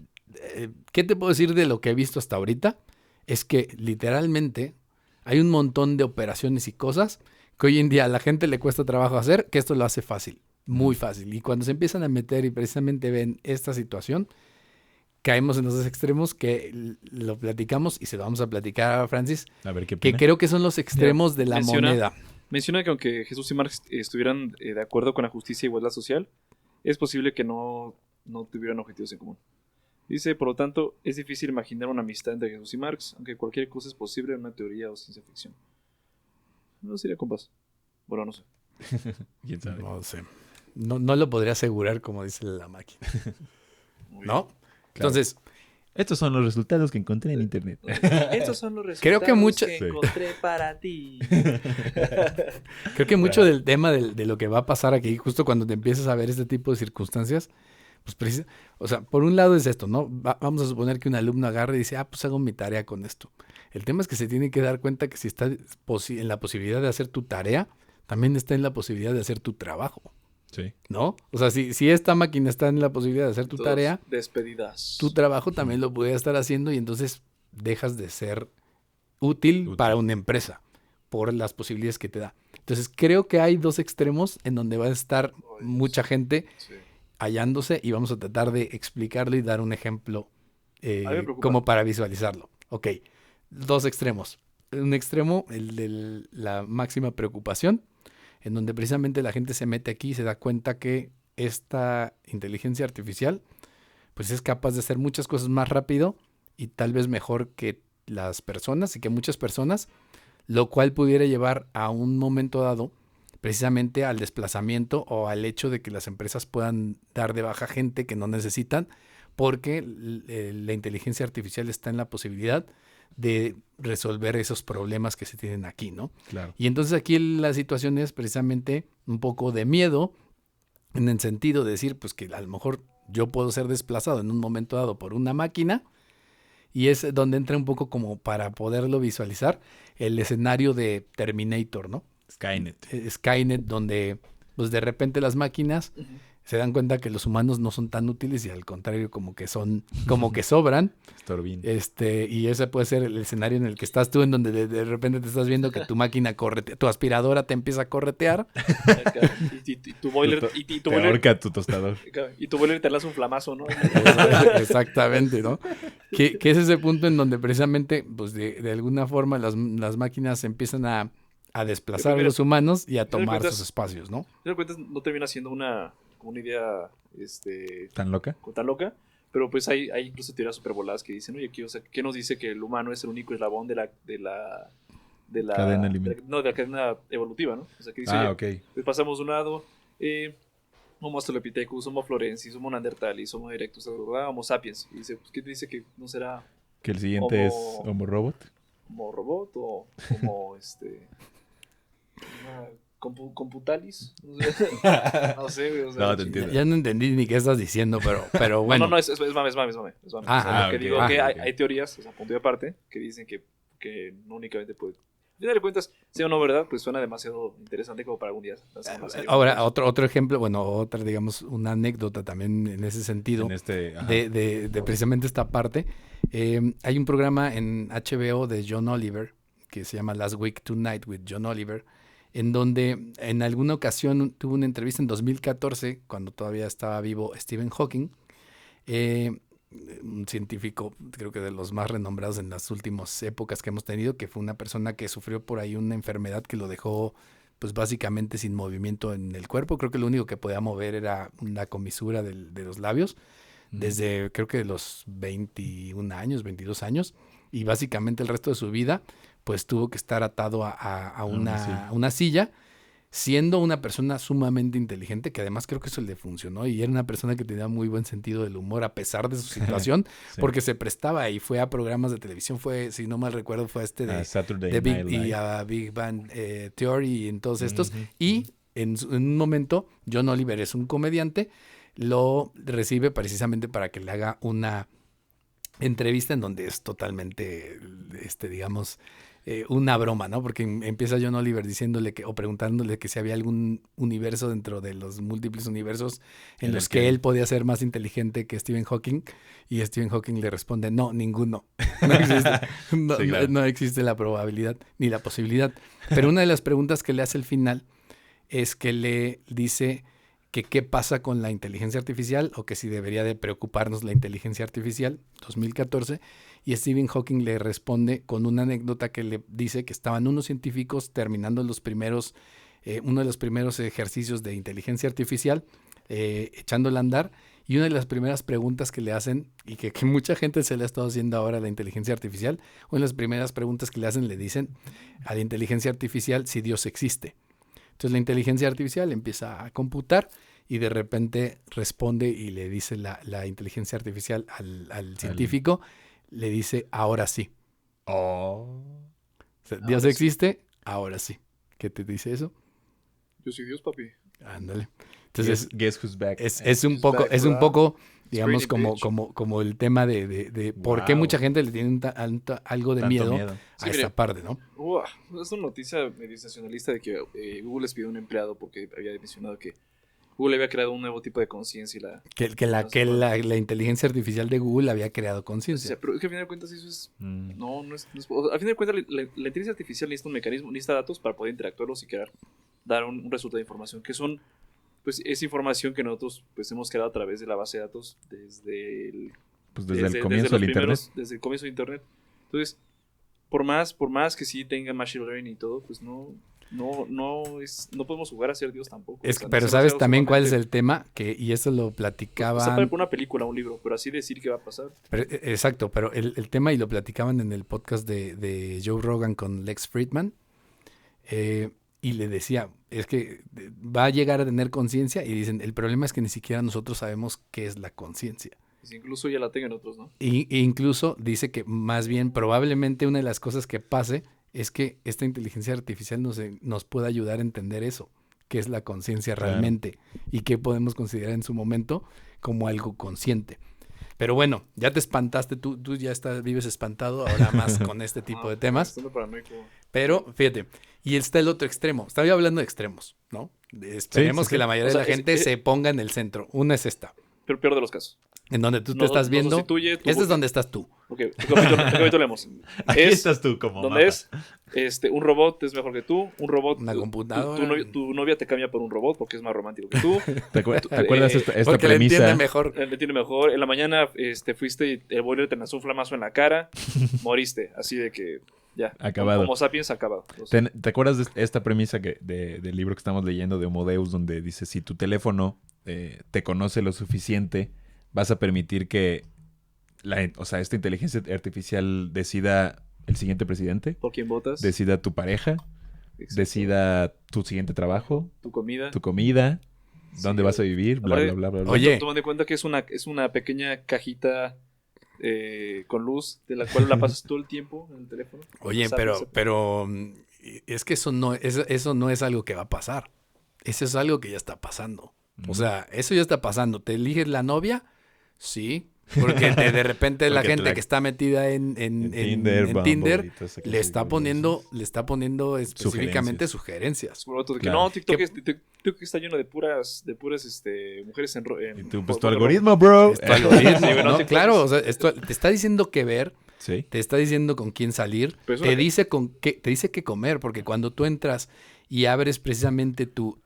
¿qué te puedo decir de lo que he visto hasta ahorita? Es que literalmente hay un montón de operaciones y cosas que hoy en día a la gente le cuesta trabajo hacer, que esto lo hace fácil, muy fácil. Y cuando se empiezan a meter y precisamente ven esta situación, caemos en los dos extremos que lo platicamos y se lo vamos a platicar a Francis, A ver qué que opina. creo que son los extremos de la menciona- moneda. Menciona que aunque Jesús y Marx estuvieran de acuerdo con la justicia e igualdad social, es posible que no tuvieran objetivos en común. Dice, por lo tanto, es difícil imaginar una amistad entre Jesús y Marx, aunque cualquier cosa es posible en una teoría o ciencia ficción. No sería compás. Bueno, no sé. ¿Quién sabe? No sé. No lo podría asegurar como dice la máquina. Muy bien. ¿No? Entonces, Estos son los resultados que encontré en internet. Estos son los Creo resultados que mucha- que Sí. encontré para ti. creo que mucho del tema de lo que va a pasar aquí, justo cuando te empiezas a ver este tipo de circunstancias, pues o sea, por un lado es esto, ¿no? Vamos a suponer que un alumno agarre y dice, pues hago mi tarea con esto. El tema es que se tiene que dar cuenta que si está en la posibilidad de hacer tu tarea, también está en la posibilidad de hacer tu trabajo, Sí. ¿no? O sea, si esta máquina está en la posibilidad de hacer tu Todos tarea, despedidas. tu trabajo también lo puede estar haciendo y entonces dejas de ser útil para una empresa por las posibilidades que te da. Entonces creo que hay dos extremos en donde va a estar mucha gente Sí. hallándose y vamos a tratar de explicarlo y dar un ejemplo A mí me preocupa. como para visualizarlo. Ok, dos extremos. Un extremo, el de la máxima preocupación, en donde precisamente la gente se mete aquí y se da cuenta que esta inteligencia artificial pues es capaz de hacer muchas cosas más rápido y tal vez mejor que las personas y que muchas personas, lo cual pudiera llevar a un momento dado precisamente al desplazamiento o al hecho de que las empresas puedan dar de baja gente que no necesitan porque la inteligencia artificial está en la posibilidad de resolver esos problemas que se tienen aquí, ¿no? Claro. Y entonces aquí la situación es precisamente un poco de miedo en el sentido de decir, pues que a lo mejor yo puedo ser desplazado en un momento dado por una máquina y es donde entra un poco como para poderlo visualizar el escenario de Terminator, ¿no? Skynet. Skynet, donde pues de repente las máquinas se dan cuenta que los humanos no son tan útiles y al contrario como que sobran. Storbin. Y ese puede ser el escenario en el que estás tú, en donde de repente te estás viendo que tu máquina corretea, tu aspiradora te empieza a corretear. Y tu boiler, y tu Te boiler, ahorca tu tostador. y tu boiler te lanza un flamazo, ¿no? Exactamente, ¿no? Que es ese punto en donde precisamente, pues de alguna forma las máquinas empiezan a desplazar a Pero los humanos y a final de tomar cuentas- sus espacios, ¿no? Al final de cuentas, no termina siendo una idea ¿Tan loca? tan loca, pero pues hay incluso teorías supervoladas que dicen, oye, o sea, ¿qué nos dice que el humano es el único eslabón de la Cadena alimenticia. de la cadena evolutiva, ¿no? O sea, que dice, Ah, oye, ok. pues pasamos de un lado, Homo australopithecus, Homo florensis, Homo neanderthalis, Homo erectus, Homo sapiens. Y dice, pues, ¿qué te dice que no será Que el siguiente es Homo- Homo Robot. Homo robot o Homo computalis? No sé, güey, o sea, No, te entiendo. Ya no entendí ni qué estás diciendo, pero bueno. No, es mame. Es mame. Ah, O sea, lo que ok. digo Ah, que ok. hay teorías, o sea, punto y aparte, que dicen que no únicamente puede. Al final de cuentas, sea o no verdad, pues suena demasiado interesante como para algún día hacer una serie. Ahora, otro ejemplo, bueno, otra, digamos, una anécdota también en ese sentido, En este. Ajá. de precisamente esta parte. Hay un programa en HBO de John Oliver, que se llama Last Week Tonight with John Oliver, en donde en alguna ocasión tuvo una entrevista en 2014, cuando todavía estaba vivo Stephen Hawking, un científico, creo que de los más renombrados en las últimas épocas que hemos tenido, que fue una persona que sufrió por ahí una enfermedad que lo dejó pues básicamente sin movimiento en el cuerpo. Creo que lo único que podía mover era una comisura de los labios, desde creo que de los 21 años, 22 años, y básicamente el resto de su vida pues tuvo que estar atado a una silla, siendo una persona sumamente inteligente, que además creo que eso le funcionó, y era una persona que tenía muy buen sentido del humor a pesar de su situación, Sí. porque se prestaba y fue a programas de televisión, fue, si no mal recuerdo, fue Ah, Saturday de Night Big, y Live. a Big Bang Theory y en todos estos, Ujú. y en un momento John Oliver es un comediante, lo recibe precisamente para que le haga una entrevista en donde es totalmente, digamos, una broma, ¿no? Porque empieza John Oliver diciéndole o preguntándole que si había algún universo dentro de los múltiples universos en los que él podía ser más inteligente que Stephen Hawking, y Stephen Hawking le responde, no, ninguno. No existe, Sí, claro. no existe la probabilidad ni la posibilidad. Pero una de las preguntas que le hace al final es que le dice que qué pasa con la inteligencia artificial, o que si debería de preocuparnos la inteligencia artificial, 2014, y Stephen Hawking le responde con una anécdota que le dice que estaban unos científicos terminando uno de los primeros ejercicios de inteligencia artificial, echándola a andar, y una de las primeras preguntas que le hacen, y que mucha gente se le ha estado haciendo ahora a la inteligencia artificial, una de las primeras preguntas que le hacen, le dicen a la inteligencia artificial si Dios existe. Entonces la inteligencia artificial empieza a computar y de repente responde y le dice la inteligencia artificial al científico, le dice, ahora sí. Oh. O sea, Dios existe, ahora sí. ¿Qué te dice eso? Yo soy Dios, papi. Ándale. Entonces Guess who's back. es un Who's poco, back, es un bro? poco, digamos, Screening bitch. como el tema de por qué Wow. mucha gente le tiene algo de Tanto miedo Sí, a mire. esta parte, ¿no? Es una noticia medio sensacionalista de que Google les pidió un empleado porque había mencionado que Google había creado un nuevo tipo de conciencia y la... Que la inteligencia artificial de Google había creado O sea, conciencia. pero es que al final de cuentas eso es... Mm. No es... o sea, al final de cuentas la inteligencia artificial necesita un mecanismo, necesita datos para poder interactuarlos y crear, dar un resultado de información, que son... Pues es información que nosotros pues hemos creado a través de la base de datos desde el Pues desde el comienzo los del internet. desde el comienzo de internet. Entonces, por más que sí tenga machine learning y todo, pues no podemos jugar a ser Dios tampoco. O sea, Pero no ¿sabes sea también cuál es sumamente- el tema? Y eso lo O sea, platicaban. para una película, un libro, pero así decir que va a pasar. Exacto, pero el tema, y lo platicaban en el podcast de Joe Rogan con Lex Friedman, y le decía, es que va a llegar a tener conciencia, y dicen, el problema es que ni siquiera nosotros sabemos qué es la conciencia. Pues incluso ya la tengan otros, ¿no? E incluso dice que más bien probablemente una de las cosas que pase es que esta inteligencia artificial nos pueda ayudar a entender eso, qué es la conciencia Claro. realmente y qué podemos considerar en su momento como algo consciente. Pero bueno, ya te espantaste, tú ya vives espantado ahora más con este tipo de temas. Estando paranoico. Pero fíjate, y está el otro extremo. Estaba yo hablando de extremos, ¿no? Esperemos sí, que sí. la mayoría O sea, de la gente se ponga en el centro. Una es esta, Pero peor de los casos. en donde tú te Nos- estás nos viendo. sustituye tu- Este es donde estás tú. Ok, ¿qué capítulo leemos? Aquí Es estás tú como donde mapa. es un robot es mejor que tú, un robot, Una computadora. tu novia te cambia por un robot porque es más romántico que tú, ¿Te acuerdas esta Porque le entiende premisa? mejor. le tiene mejor, en la mañana fuiste y el boiler te lanzó un flamazo en la cara, moriste, así de que ya, Acabado. Homo sapiens acabado. O sea, ¿Te acuerdas de esta premisa del libro que estamos leyendo de Homo Deus, donde dice, si tu teléfono te conoce lo suficiente, vas a permitir que esta inteligencia artificial decida el siguiente presidente, ¿por quién votas? decida tu pareja, Exacto. decida tu siguiente trabajo, Tu comida. tu comida, dónde vas a vivir, bla, Aparte, bla, bla, bla, bla. Oye. Tomando en cuenta que es una pequeña cajita con luz de la cual la pasas todo el tiempo en el teléfono. Oye, pero es que eso no es algo que va a pasar. Eso es algo que ya está pasando. O sea, eso ya está pasando. ¿Te eliges la novia? Sí. Porque de repente la Porque gente que está metida en Tinder, Bumble Tinder y toda esa clase le está de poniendo específicamente Sugerencias. sugerencias. Por otro, de que Claro. no, TikTok está lleno de puras mujeres Y tú, pues tu foto algoritmo, bro. Tu algoritmo, Sí, bueno, ¿no? TikTok Claro, es- o sea, esto te está diciendo qué ver, Sí. te está diciendo con quién salir, Pero eso te es- dice te dice qué comer, porque cuando tú entras y abres precisamente tu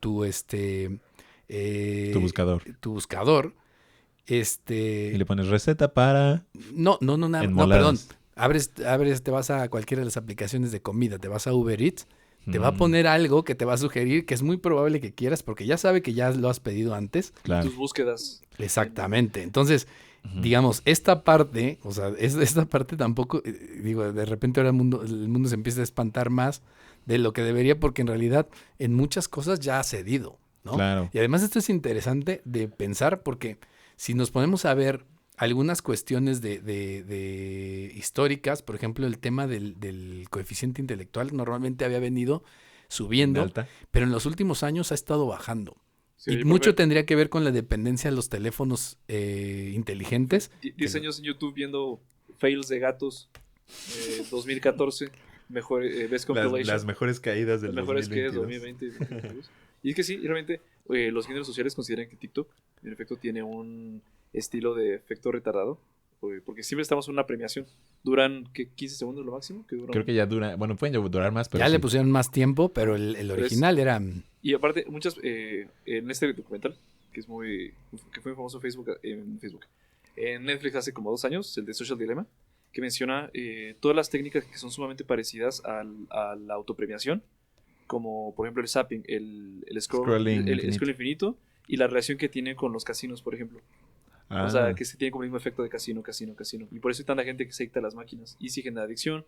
buscador. tu buscador, Y le pones receta para... no, Enmoladas. perdón, te vas a cualquiera de las aplicaciones de comida, te vas a Uber Eats, te va a Mm, poner algo que te va a sugerir que es muy probable que quieras, porque ya sabe que ya lo has pedido antes. Claro. tus búsquedas. Exactamente. Entonces, Ujú. digamos, esta parte, o sea, esta parte tampoco, digo, de repente ahora el mundo se empieza a espantar más de lo que debería, porque en realidad en muchas cosas ya ha cedido, ¿no? Claro. Y además esto es interesante de pensar, porque si nos ponemos a ver algunas cuestiones de históricas, por ejemplo, el tema del coeficiente intelectual normalmente había venido subiendo, Alta. pero en los últimos años ha estado bajando. Sí, Y porque mucho tendría que ver con la dependencia de los teléfonos inteligentes. 10 años en YouTube viendo fails de gatos 2014. mejor Best Compilation. Las mejores caídas del Las mejores caídas 2022. 2020. Y es que sí, realmente los géneros sociales consideran que TikTok, en efecto, tiene un estilo de efecto retardado. Porque siempre estamos en una premiación. Duran, ¿qué? 15 segundos lo máximo. Creo que ya dura. Bueno, pueden durar más, pero ya sí. le pusieron más tiempo, pero el original era... Y aparte, muchas. En este documental, que fue muy famoso en Facebook. En Netflix hace como 2 años, el de Social Dilemma, que menciona todas las técnicas que son sumamente parecidas a la autopremiación, como por ejemplo el zapping, el Scrolling scroll infinito, y la relación que tiene con los casinos, por ejemplo. O sea, que se tiene como el mismo efecto de casino. Y por eso hay tanta gente que se adicta a las máquinas. Y sí genera adicción,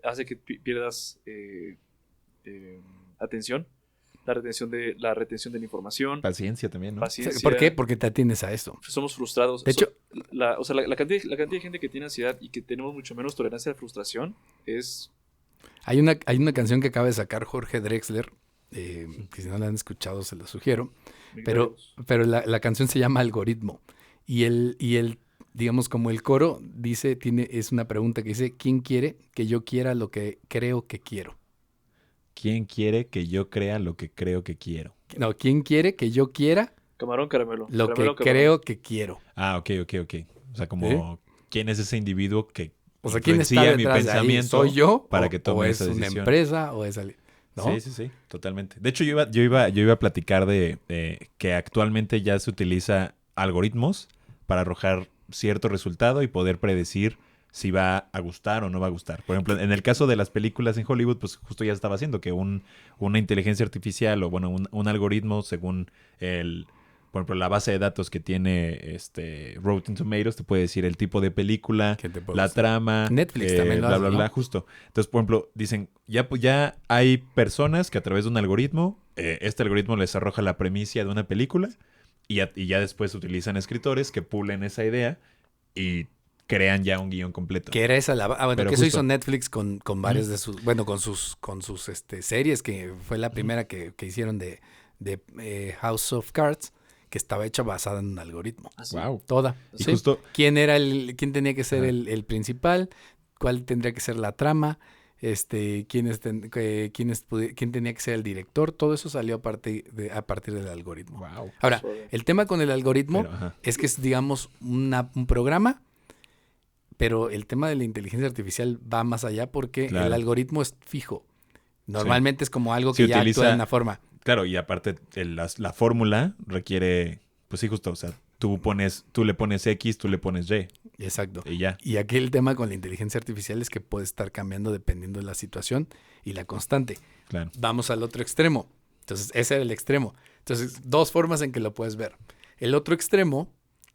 hace que pierdas atención, la retención de la información. Paciencia también, ¿no? Paciencia. ¿Por qué? Porque te atienes a eso. Somos frustrados. De hecho, la cantidad de gente que tiene ansiedad y que tenemos mucho menos tolerancia a la frustración es... hay una canción que acaba de sacar Jorge Drexler, que si no la han escuchado se la sugiero, pero la canción se llama Algoritmo. Y el, digamos, como el coro dice, es una pregunta que dice, ¿quién quiere que yo quiera lo que creo que quiero? ¿Quién quiere que yo crea lo que creo que quiero? No, ¿quién quiere que yo quiera Camarón, caramelo. lo Caramelo, que camarón. creo que quiero? Ah, ok. O sea, como ¿quién es ese individuo que O sea, ¿quién está influencia mi detrás de ahí? pensamiento ¿Soy yo? para que tome ¿O es esa una decisión? empresa? ¿O es alguien? ¿No? Sí, totalmente. De hecho, yo iba a platicar de que actualmente ya se utiliza algoritmos para arrojar cierto resultado y poder predecir si va a gustar o no va a gustar. Por ejemplo, en el caso de las películas en Hollywood, pues justo ya estaba haciendo que una inteligencia artificial o bueno, un algoritmo según por ejemplo, la base de datos que tiene Rotten Tomatoes te puede decir el tipo de película, ¿Qué te puedo la decir? trama, Netflix también lo bla, hace, bla, ¿no? bla, justo. Entonces, por ejemplo, dicen, ya hay personas que a través de un algoritmo, este algoritmo les arroja la premisa de una película y ya después utilizan escritores que pulen esa idea y crean ya un guión completo. Que era esa bueno, Pero que eso justo- hizo Netflix con varias de sus, bueno, con sus series, que fue la primera que hicieron de House of Cards, que estaba hecha basada en un algoritmo. Así. Wow. Toda. Y ¿Sí? justo ¿Quién tenía que ser Ajá. el principal? ¿Cuál tendría que ser la trama? ¿Quién tenía que ser el director? Todo eso salió a partir del algoritmo. wow. Ahora, Suave. el tema con el algoritmo Pero, ajá. es que es, digamos, un programa, pero el tema de la inteligencia artificial va más allá porque Claro. el algoritmo es fijo. Normalmente es como algo Sí, que ya utiliza- actúa de una forma. Claro, y aparte la fórmula requiere, pues sí, justo, o sea, tú le pones X, tú le pones Y Exacto. y ya. Y aquí el tema con la inteligencia artificial es que puede estar cambiando dependiendo de la situación y la constante. Claro. Vamos al otro extremo. Entonces, ese era el extremo. Entonces, 2 formas en que lo puedes ver. El otro extremo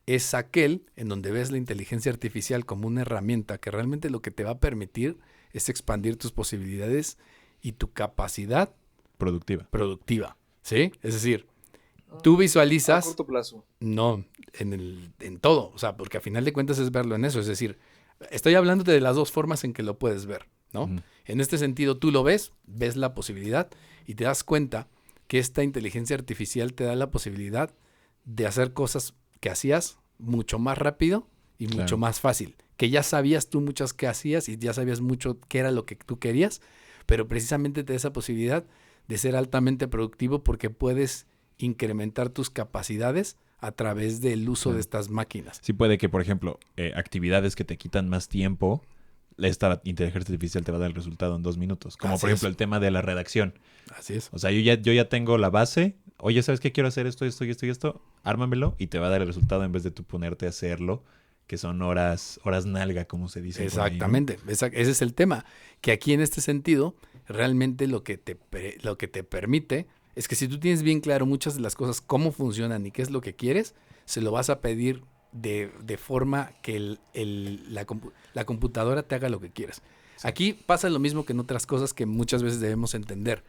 es aquel en donde ves la inteligencia artificial como una herramienta que realmente lo que te va a permitir es expandir tus posibilidades y tu capacidad Productiva. productiva. ¿Sí? Es decir, tú A visualizas... corto plazo. No, en todo. O sea, porque a final de cuentas es verlo en eso. Es decir, estoy hablándote de las 2 formas en que lo puedes ver, ¿no? Ujú. En este sentido, tú lo ves la posibilidad y te das cuenta que esta inteligencia artificial te da la posibilidad de hacer cosas que hacías mucho más rápido y Claro. mucho más fácil. Que ya sabías tú muchas que hacías y ya sabías mucho qué era lo que tú querías, pero precisamente te da esa posibilidad de ser altamente productivo porque puedes incrementar tus capacidades a través del uso Claro. de estas máquinas. Sí puede que, por ejemplo, actividades que te quitan más tiempo, esta inteligencia artificial te va a dar el resultado en 2 minutos. Como Así por ejemplo es. el tema de la redacción. Así es. O sea, yo ya tengo la base. Oye, ¿sabes qué? Quiero hacer esto, esto y esto y esto. Ármamelo y te va a dar el resultado en vez de tú ponerte a hacerlo, que son horas nalga, como se dice. por ahí, ¿no? Exactamente. Ese es el tema. Que aquí en este sentido, realmente lo que te permite es que si tú tienes bien claro muchas de las cosas, cómo funcionan y qué es lo que quieres, se lo vas a pedir de forma que la computadora te haga lo que quieres. Aquí pasa lo mismo que en otras cosas que muchas veces debemos entender.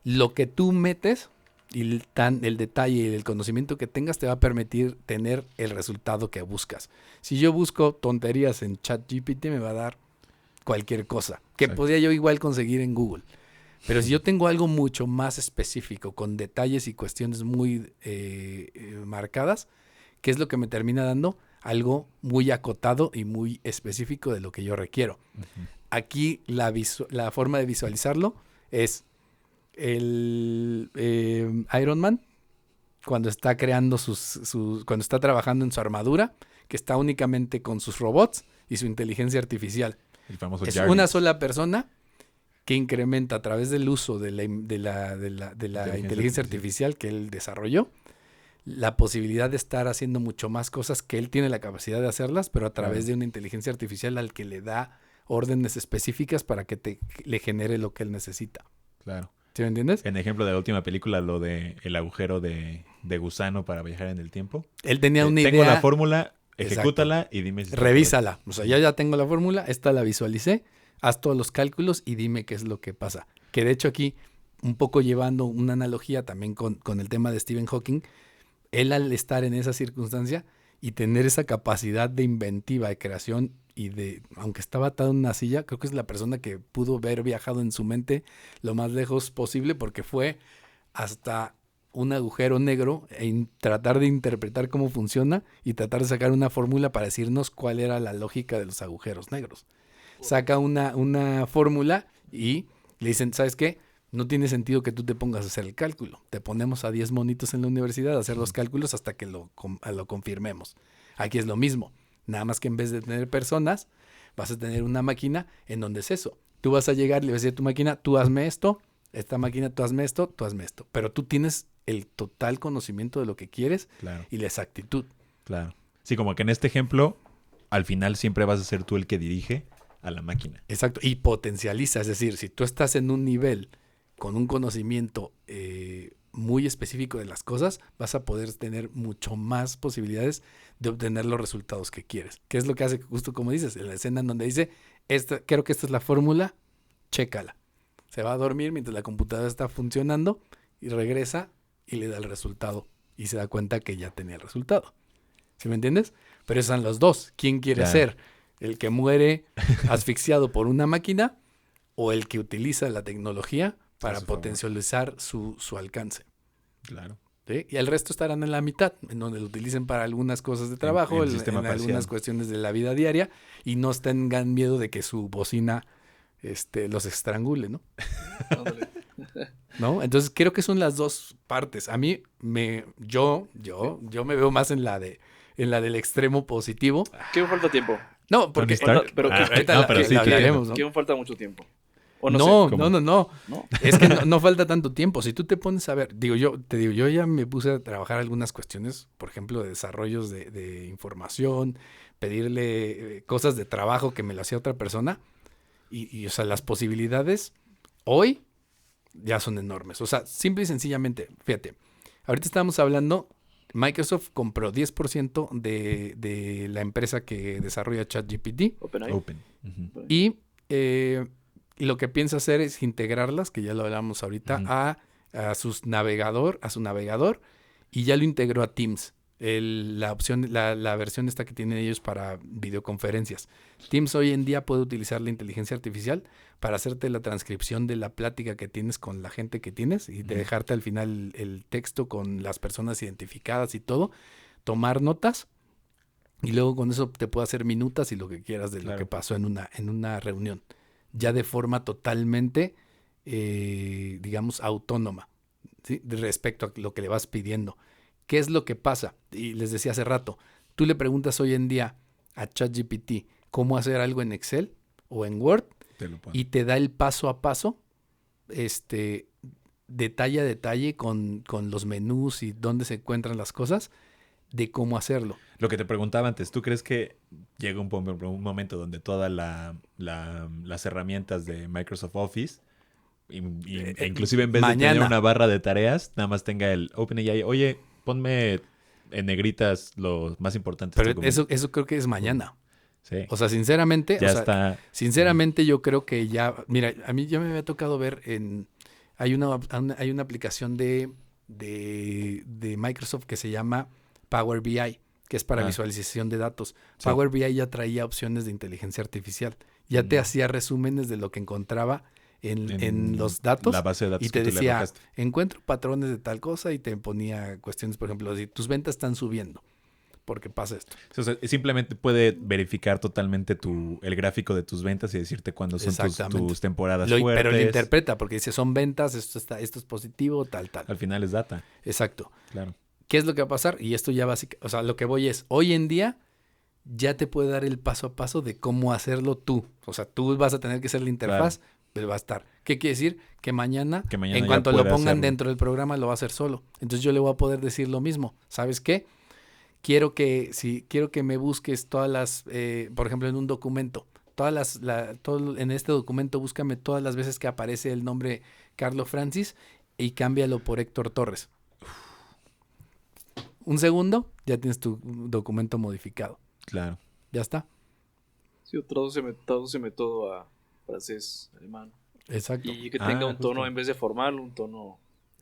Lo que tú metes y el detalle y el conocimiento que tengas te va a permitir tener el resultado que buscas. Si yo busco tonterías en ChatGPT, me va a dar cualquier cosa que Exacto. podría yo igual conseguir en Google. Pero si yo tengo algo mucho más específico, con detalles y cuestiones muy marcadas, ¿qué es lo que me termina dando? Algo muy acotado y muy específico de lo que yo requiero. Aquí la forma de visualizarlo es el Iron Man cuando está creando cuando está trabajando en su armadura, que está únicamente con sus robots y su inteligencia artificial. El famoso Es Jarvis. una sola persona que incrementa a través del uso de la inteligencia artificial que él desarrolló la posibilidad de estar haciendo mucho más cosas que él tiene la capacidad de hacerlas, pero a través de una inteligencia artificial al que le da órdenes específicas para que le genere lo que él necesita. Claro. ¿Sí me entiendes? En ejemplo de la última película, lo de el agujero de gusano para viajar en el tiempo. Él tenía una Tengo idea. la fórmula, ejecútala y dime si está Revísala. O sea, yo ya tengo la fórmula, esta la visualicé, haz todos los cálculos y dime qué es lo que pasa. Que de hecho aquí, un poco llevando una analogía también con el tema de Stephen Hawking, él al estar en esa circunstancia y tener esa capacidad de inventiva, de creación y aunque estaba atado en una silla, creo que es la persona que pudo haber viajado en su mente lo más lejos posible porque fue hasta un agujero negro tratar de interpretar cómo funciona y tratar de sacar una fórmula para decirnos cuál era la lógica de los agujeros negros. Saca una fórmula y le dicen, ¿sabes qué? No tiene sentido que tú te pongas a hacer el cálculo. Te ponemos a 10 monitos en la universidad a hacer los cálculos hasta que lo confirmemos. Aquí es lo mismo. Nada más que en vez de tener personas, vas a tener una máquina en donde es eso. Tú vas a llegar, le vas a decir a tu máquina, tú hazme esto, esta máquina, tú hazme esto, tú hazme esto. Pero tú tienes el total conocimiento de lo que quieres y la exactitud. Claro. Sí, como que en este ejemplo, al final siempre vas a ser tú el que dirige a la máquina. Exacto. Y potencializa. Es decir, si tú estás en un nivel con un conocimiento muy específico de las cosas, vas a poder tener mucho más posibilidades de obtener los resultados que quieres. ¿Qué es lo que hace justo como dices? En la escena en donde dice, creo que esta es la fórmula, chécala. Se va a dormir mientras la computadora está funcionando y regresa y le da el resultado. Y se da cuenta que ya tenía el resultado. ¿Sí me entiendes? Pero esos son los dos. ¿Quién quiere ser? ¿El que muere asfixiado por una máquina o el que utiliza la tecnología para potencializar su alcance? Claro. ¿Sí? Y el resto estarán en la mitad, en donde lo utilicen para algunas cosas de trabajo, en algunas cuestiones de la vida diaria, y no tengan miedo de que su bocina los estrangule, ¿no? ¿No? Entonces creo que son las dos partes. A mí yo me veo más en la del extremo positivo. ¿Qué me falta tiempo? No, porque pero la hablaremos, ¿no? ¿Qué me falta mucho tiempo? No. Es que no falta tanto tiempo. Si tú te pones a ver, yo ya me puse a trabajar algunas cuestiones, por ejemplo, de desarrollos de información, pedirle cosas de trabajo que me lo hacía otra persona. Y, o sea, las posibilidades hoy ya son enormes. O sea, simple y sencillamente, fíjate, ahorita estábamos hablando, Microsoft compró 10% de la empresa que desarrolla ChatGPT. OpenAI. Uh-huh. Y lo que piensa hacer es integrarlas, que ya lo hablamos ahorita, a su navegador, y ya lo integró a Teams. La versión esta que tienen ellos para videoconferencias. Teams hoy en día puede utilizar la inteligencia artificial para hacerte la transcripción de la plática que tienes con la gente que tienes y de dejarte al final el texto con las personas identificadas y todo, tomar notas y luego con eso te puede hacer minutas y lo que quieras de lo que pasó en una reunión. Ya de forma totalmente, digamos, autónoma, ¿sí? Respecto a lo que le vas pidiendo. ¿Qué es lo que pasa? Y les decía hace rato, tú le preguntas hoy en día a ChatGPT cómo hacer algo en Excel o en Word y te da el paso a paso, detalle a detalle con los menús y dónde se encuentran las cosas de cómo hacerlo. Lo que te preguntaba antes, ¿tú crees que llega un momento donde todas las herramientas de Microsoft Office e inclusive en vez de tener una barra de tareas, nada más tenga el OpenAI, oye, ponme en negritas los más importantes? Pero eso creo que es mañana. Sí. O sea, sinceramente, está. Yo creo que ya, mira, a mí ya me había tocado ver hay una aplicación de Microsoft que se llama Power BI, que es para visualización de datos. Sí. Power BI ya traía opciones de inteligencia artificial. Ya te hacía resúmenes de lo que encontraba en los datos, la base de datos, y te decía, encuentro patrones de tal cosa y te ponía cuestiones, por ejemplo, si tus ventas están subiendo, porque pasa esto. O sea, simplemente puede verificar totalmente el gráfico de tus ventas y decirte cuándo son tus temporadas fuertes. Pero lo interpreta porque dice, son ventas, esto es positivo, tal. Al final es data. Exacto. Claro. ¿Qué es lo que va a pasar? Y esto ya básicamente, o sea, lo que voy es, hoy en día ya te puede dar el paso a paso de cómo hacerlo tú. O sea, tú vas a tener que ser la interfaz, pero va a estar. ¿Qué quiere decir? Que mañana en cuanto lo pongan dentro del programa, lo va a hacer solo. Entonces yo le voy a poder decir lo mismo. ¿Sabes qué? Quiero que me busques todas las, por ejemplo, en un documento, en este documento búscame todas las veces que aparece el nombre Carlo Francis y cámbialo por Héctor Torres. Un segundo, ya tienes tu documento modificado. Claro. Ya está. Sí, tradúceme todo a francés, alemán. Exacto. Y que tenga un tono, en vez de formal, un tono...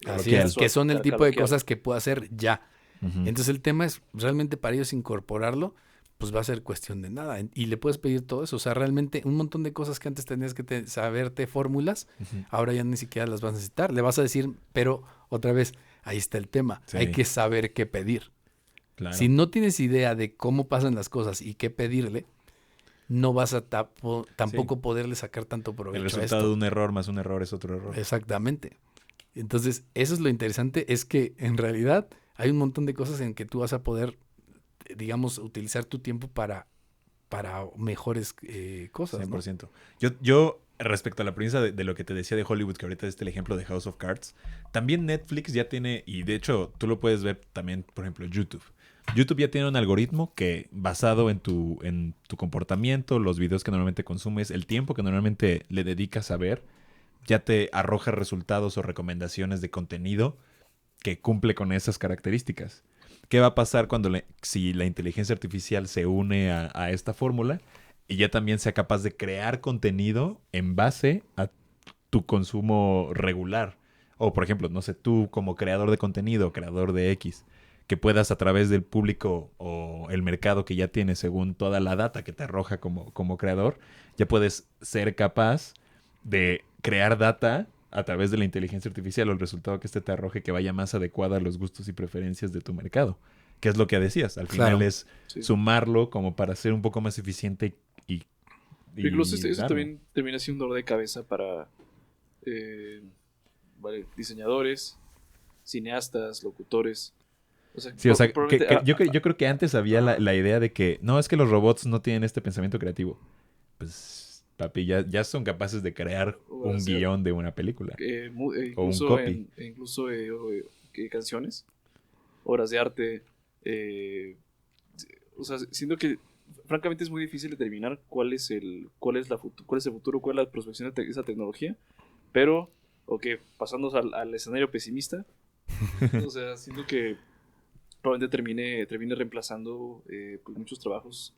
Así es, que son el tipo de coloquial. cosas que puedo hacer ya. Uh-huh. Entonces el tema es realmente para ellos incorporarlo, pues va a ser cuestión de nada. Y le puedes pedir todo eso. O sea, realmente un montón de cosas que antes tenías que saberte fórmulas, ahora ya ni siquiera las vas a necesitar. Le vas a decir, pero otra vez, ahí está el tema. Sí. Hay que saber qué pedir. Claro. Si no tienes idea de cómo pasan las cosas y qué pedirle, no vas a tampoco poderle sacar tanto provecho. El resultado de un error más un error es otro error. Exactamente. Entonces, eso es lo interesante, es que en realidad hay un montón de cosas en que tú vas a poder, digamos, utilizar tu tiempo para mejores cosas, 100%. ¿No? Yo respecto a la premisa de lo que te decía de Hollywood, que ahorita es el ejemplo de House of Cards, también Netflix ya tiene, y de hecho tú lo puedes ver también, por ejemplo, YouTube. YouTube ya tiene un algoritmo que, basado en tu comportamiento, los videos que normalmente consumes, el tiempo que normalmente le dedicas a ver, ya te arroja resultados o recomendaciones de contenido que cumple con esas características. ¿Qué va a pasar si la inteligencia artificial se une a esta fórmula y ya también sea capaz de crear contenido en base a tu consumo regular? O, por ejemplo, no sé, tú como creador de contenido, creador de X, que puedas a través del público o el mercado que ya tienes según toda la data que te arroja como creador, ya puedes ser capaz de crear data a través de la inteligencia artificial o el resultado que te arroje que vaya más adecuado a los gustos y preferencias de tu mercado. Que es lo que decías. Al final es sumarlo como para ser un poco más eficiente y incluso eso también termina siendo un dolor de cabeza para diseñadores, cineastas, locutores. Yo creo que antes había la idea de que no, es que los robots no tienen este pensamiento creativo. Pues, papi, ya son capaces de crear un guión de una película. O un copy. Incluso canciones, obras de arte. Siento que francamente es muy difícil determinar cuál es el futuro, cuál es la prospección de esa tecnología. Pero, pasando al escenario pesimista, siento que probablemente termine reemplazando pues muchos trabajos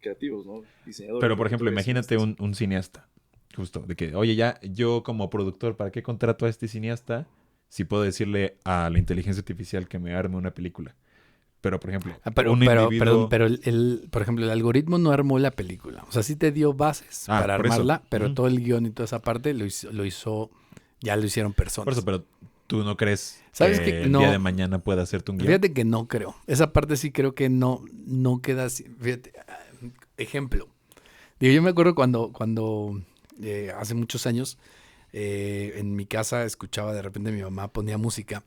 creativos, ¿no? Diseñadores. Pero, por ejemplo, imagínate un cineasta, justo, de que, oye, ya yo como productor, ¿para qué contrato a este cineasta si puedo decirle a la inteligencia artificial que me arme una película? Pero, por ejemplo, por ejemplo, el algoritmo no armó la película. O sea, sí te dio bases para armarla, pero todo el guión y toda esa parte ya lo hicieron personas. Por eso, pero ¿tú no crees que el día de mañana pueda hacerte un guión? Fíjate que no creo. Esa parte sí creo que no queda así. Fíjate, ejemplo. Digo, yo me acuerdo cuando hace muchos años en mi casa escuchaba de repente mi mamá ponía música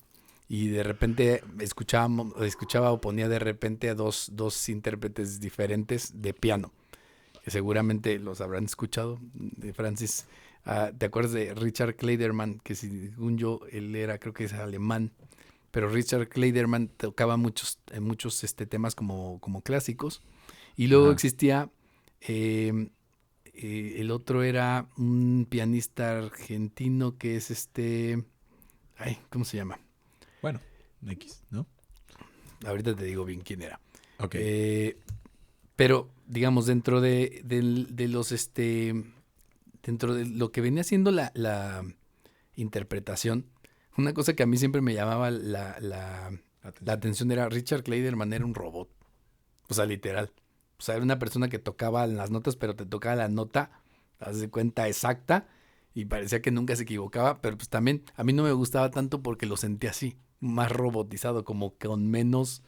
y de repente escuchaba o ponía de repente a dos intérpretes diferentes de piano, que seguramente los habrán escuchado, de Francis. ¿Te acuerdas de Richard Kleiderman? Que según yo, él creo que es alemán, pero Richard Kleiderman tocaba muchos temas como clásicos. Y luego existía, el otro era un pianista argentino que es ¿cómo se llama? Bueno, X, ¿no? Ahorita te digo bien quién era. Ok. Pero, digamos, dentro de los dentro de lo que venía siendo la interpretación, una cosa que a mí siempre me llamaba la atención era Richard Kleiderman era un robot. O sea, literal. O sea, era una persona que tocaba las notas, pero te tocaba la nota, haz de cuenta, exacta, y parecía que nunca se equivocaba, pero pues también a mí no me gustaba tanto porque lo sentía así, más robotizado, como con menos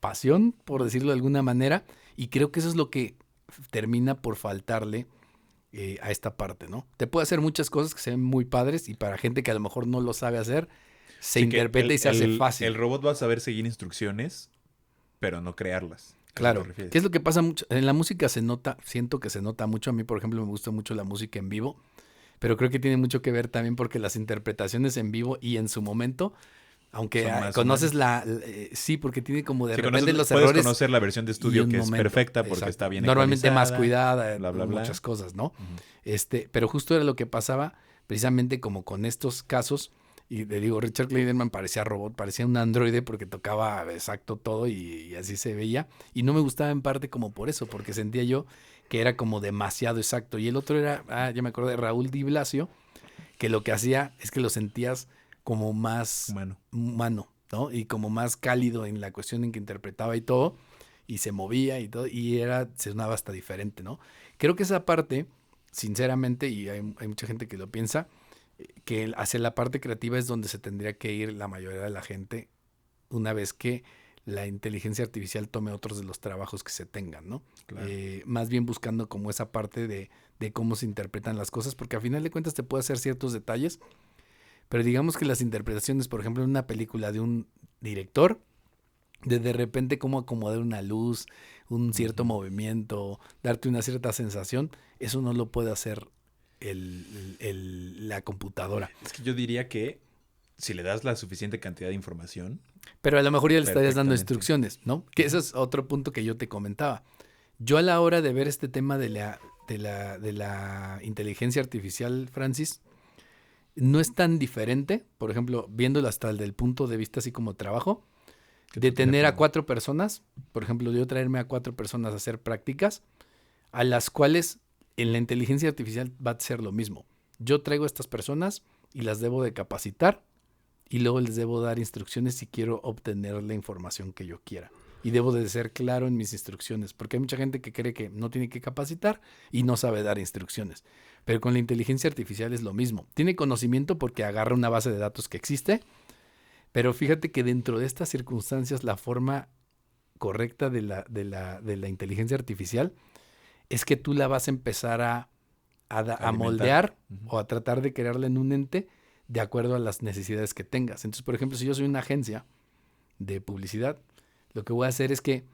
pasión, por decirlo de alguna manera, y creo que eso es lo que termina por faltarle a esta parte, ¿no? Te puede hacer muchas cosas que se ven muy padres y para gente que a lo mejor no lo sabe hacer, se interpreta y se hace fácil. El robot va a saber seguir instrucciones, pero no crearlas. Claro. ¿Qué es lo que pasa mucho? En la música se nota, siento que se nota mucho. A mí, por ejemplo, me gusta mucho la música en vivo, pero creo que tiene mucho que ver también porque las interpretaciones en vivo y en su momento, aunque conoces sí, porque tiene como de repente los errores. Puedes conocer la versión de estudio que es perfecta porque exacto, está bien normalmente más cuidada, bla, bla, bla. muchas cosas, ¿no? Pero justo era lo que pasaba precisamente como con estos casos. Y le digo, Richard Clayderman parecía robot, parecía un androide porque tocaba exacto todo y así se veía. Y no me gustaba en parte como por eso, porque sentía yo que era como demasiado exacto. Y el otro era, ya me acordé, Raúl Di Blasio, que lo que hacía es que lo sentías como más humano, ¿no? Y como más cálido en la cuestión en que interpretaba y todo, y se movía y todo, y se sonaba hasta diferente, ¿no? Creo que esa parte, sinceramente, y hay mucha gente que lo piensa, que hacia la parte creativa es donde se tendría que ir la mayoría de la gente una vez que la inteligencia artificial tome otros de los trabajos que se tengan, ¿no? Claro. Más bien buscando como esa parte de cómo se interpretan las cosas, porque a final de cuentas te puede hacer ciertos detalles, pero digamos que las interpretaciones, por ejemplo, en una película de un director, de repente cómo acomodar una luz, un cierto movimiento, darte una cierta sensación, eso no lo puede hacer la computadora. Es que yo diría que si le das la suficiente cantidad de información. Pero a lo mejor ya le estarías dando instrucciones, ¿no? Que ese es otro punto que yo te comentaba. Yo a la hora de ver este tema de la inteligencia artificial, Francis, no es tan diferente, por ejemplo, viéndolo hasta el del punto de vista así como trabajo, de tener a 4 personas, por ejemplo, yo traerme a 4 personas a hacer prácticas, a las cuales en la inteligencia artificial va a ser lo mismo. Yo traigo a estas personas y las debo de capacitar y luego les debo dar instrucciones si quiero obtener la información que yo quiera. Y debo de ser claro en mis instrucciones, porque hay mucha gente que cree que no tiene que capacitar y no sabe dar instrucciones. Pero con la inteligencia artificial es lo mismo. Tiene conocimiento porque agarra una base de datos que existe, pero fíjate que dentro de estas circunstancias la forma correcta de la inteligencia artificial es que tú la vas a empezar a moldear o a tratar de crearla en un ente de acuerdo a las necesidades que tengas. Entonces, por ejemplo, si yo soy una agencia de publicidad, lo que voy a hacer es que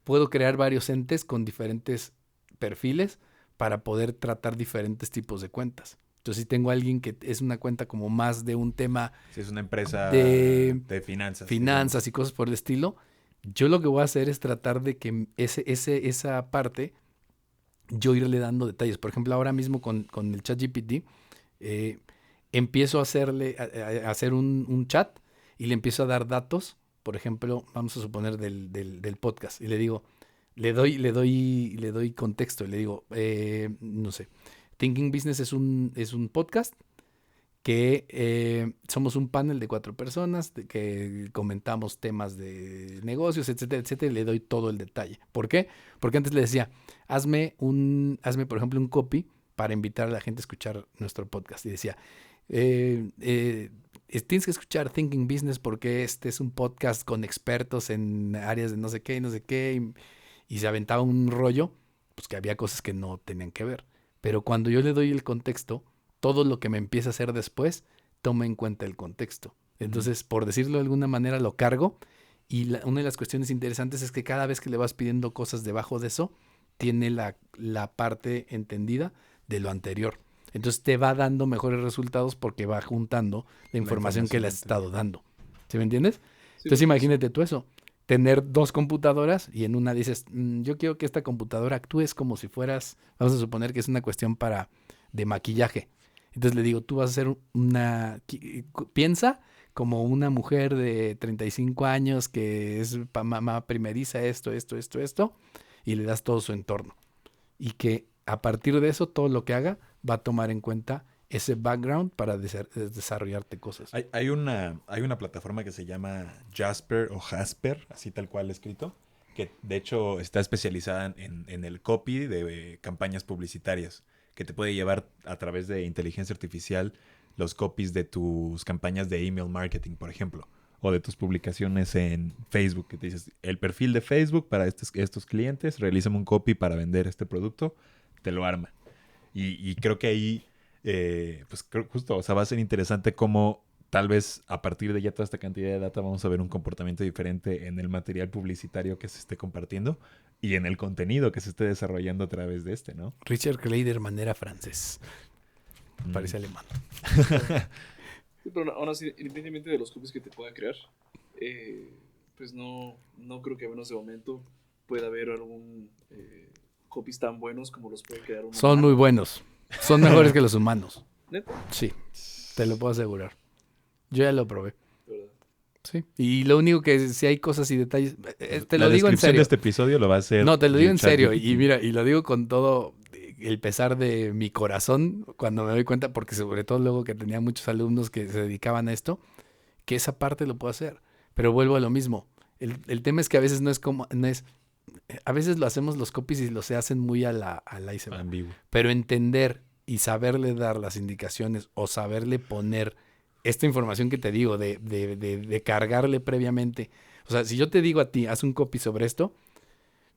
puedo crear varios entes con diferentes perfiles para poder tratar diferentes tipos de cuentas. Entonces, si tengo a alguien que es una cuenta como más de un tema... Si es una empresa de finanzas. Finanzas y cosas por el estilo, yo lo que voy a hacer es tratar de que esa parte yo irle dando detalles. Por ejemplo, ahora mismo con el ChatGPT empiezo a hacer un chat y le empiezo a dar datos. Por ejemplo, vamos a suponer del podcast y le digo, le doy contexto y le digo, no sé, Thinking Business es un podcast que somos un panel de 4 personas que comentamos temas de negocios, etcétera, etcétera, y le doy todo el detalle. ¿Por qué? Porque antes le decía, hazme por ejemplo, un copy para invitar a la gente a escuchar nuestro podcast. Y decía, tienes que escuchar Thinking Business porque este es un podcast con expertos en áreas de no sé qué, y se aventaba un rollo, pues que había cosas que no tenían que ver. Pero cuando yo le doy el contexto, todo lo que me empieza a hacer después, toma en cuenta el contexto. Entonces, por decirlo de alguna manera, lo cargo. Y una de las cuestiones interesantes es que cada vez que le vas pidiendo cosas debajo de eso, tiene la parte entendida de lo anterior. Entonces, te va dando mejores resultados porque va juntando la información que le has estado dando. ¿Sí me entiendes? Sí. Entonces, imagínate tú eso. Tener 2 computadoras y en una dices, yo quiero que esta computadora actúes como si fueras, vamos a suponer que es una cuestión de maquillaje. Entonces le digo, tú vas a hacer piensa como una mujer de 35 años que es mamá primeriza, esto, y le das todo su entorno. Y que a partir de eso, todo lo que haga va a tomar en cuenta ese background para desarrollarte cosas. Hay una plataforma que se llama Jasper o Jasper, así tal cual escrito, que de hecho está especializada en el copy de campañas publicitarias, que te puede llevar a través de inteligencia artificial los copies de tus campañas de email marketing, por ejemplo, o de tus publicaciones en Facebook, que te dices, el perfil de Facebook para estos clientes, realízame un copy para vender este producto, te lo arma. Y creo que ahí, justo, o sea, va a ser interesante cómo tal vez a partir de ya toda esta cantidad de data vamos a ver un comportamiento diferente en el material publicitario que se esté compartiendo y en el contenido que se esté desarrollando a través de ¿no? Richard Kleiderman era francés. Parece alemán. Sí, pero aún así, independientemente de los copies que te pueda crear, pues no creo que a menos de momento pueda haber algún copies tan buenos como los puede crear un Son humano. muy buenos. Son mejores que los humanos. ¿Neta? Sí, te lo puedo asegurar. Yo ya lo probé. ¿Verdad? Sí. Y lo único que si hay cosas y detalles, te La lo digo en descripción serio. de este episodio lo va a hacer. No, te lo digo en serio. ChatGPT. Y mira, y lo digo con todo el pesar de mi corazón cuando me doy cuenta, porque sobre todo luego que tenía muchos alumnos que se dedicaban a esto, que esa parte lo puedo hacer. Pero vuelvo a lo mismo. El tema es que a veces a veces lo hacemos los copies y se hacen muy a la y se va. Ambiguo. Pero entender y saberle dar las indicaciones o saberle poner esta información que te digo, de cargarle previamente. O sea, si yo te digo a ti, haz un copy sobre esto,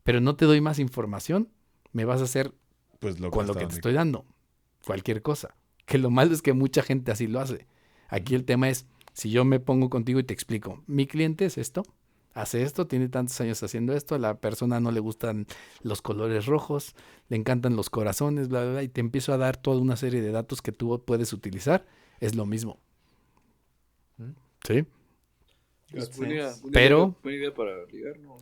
pero no te doy más información, me vas a hacer Pues con lo que te estoy dando. Cualquier cosa. Que lo malo es que mucha gente así lo hace. Aquí el tema es, si yo me pongo contigo y te explico, mi cliente es esto, hace esto, tiene tantos años haciendo esto, a la persona no le gustan los colores rojos, le encantan los corazones, bla, bla, bla, y te empiezo a dar toda una serie de datos que tú puedes utilizar, es lo mismo. ¿Sí? Pues Pero- buena idea para ligar, ¿no?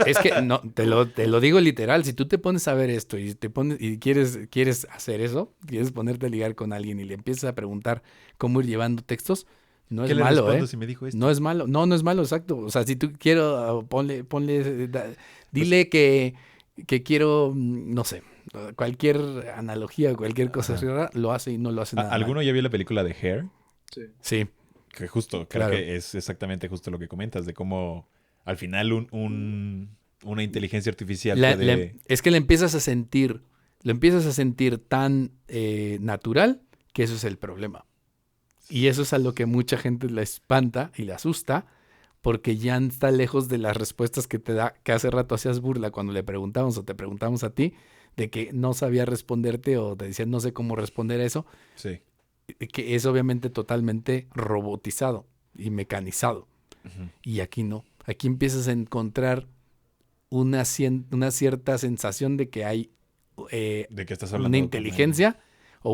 Es que no, te lo digo literal, si tú te pones a ver esto y te pones y quieres hacer eso, quieres ponerte a ligar con alguien y le empiezas a preguntar cómo ir llevando textos, no ¿Qué es le malo, respondo si me dijo esto? No es malo, no es malo, exacto. O sea, si tú ponle, dile que quiero, no sé, cualquier analogía, cualquier cosa Ajá. rara, lo hace y no lo hace nada ¿Alguno mal. ya vio la película de Hair? Sí. Sí, Que justo, creo Claro. que es exactamente justo lo que comentas, de cómo al final una inteligencia artificial puede... es que le empiezas a sentir, lo empiezas a sentir tan natural que eso es el problema. Y eso es a lo que mucha gente le espanta y le asusta, porque ya está lejos de las respuestas que te da, que hace rato hacías burla cuando le preguntamos o te preguntamos a ti, de que no sabía responderte o te decían no sé cómo responder a eso, Sí. que es obviamente totalmente robotizado y mecanizado. Ujú. Y aquí no. Aquí empiezas a encontrar una cierta sensación de que hay ¿De qué estás hablando? una inteligencia o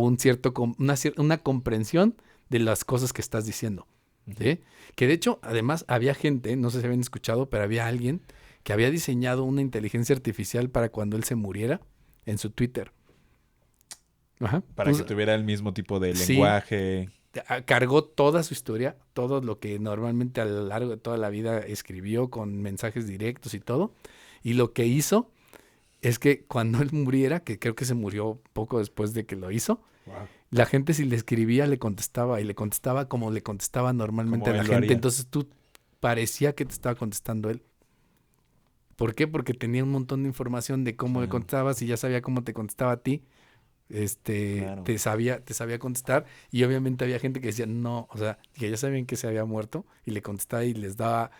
una comprensión de las cosas que estás diciendo. ¿Sí? Que de hecho, además, había gente, no sé si habían escuchado, pero había alguien que había diseñado una inteligencia artificial para cuando él se muriera en su Twitter. Ajá. Para Puso- que tuviera el mismo tipo de Sí. lenguaje. cargó toda su historia, todo lo que normalmente a lo largo de toda la vida escribió con mensajes directos y todo. Y lo que hizo es que cuando él muriera, que creo que se murió poco después de que lo hizo, la gente si le escribía le contestaba y le contestaba como le contestaba normalmente Como a la él lo gente. haría. Entonces tú parecía que te estaba contestando él. ¿Por qué? Porque tenía un montón de información de cómo le Claro. contestabas y ya sabía cómo te contestaba a ti. Claro. Te sabía contestar y obviamente había gente que decía no, o sea, que ya sabían que se había muerto y le contestaba y les daba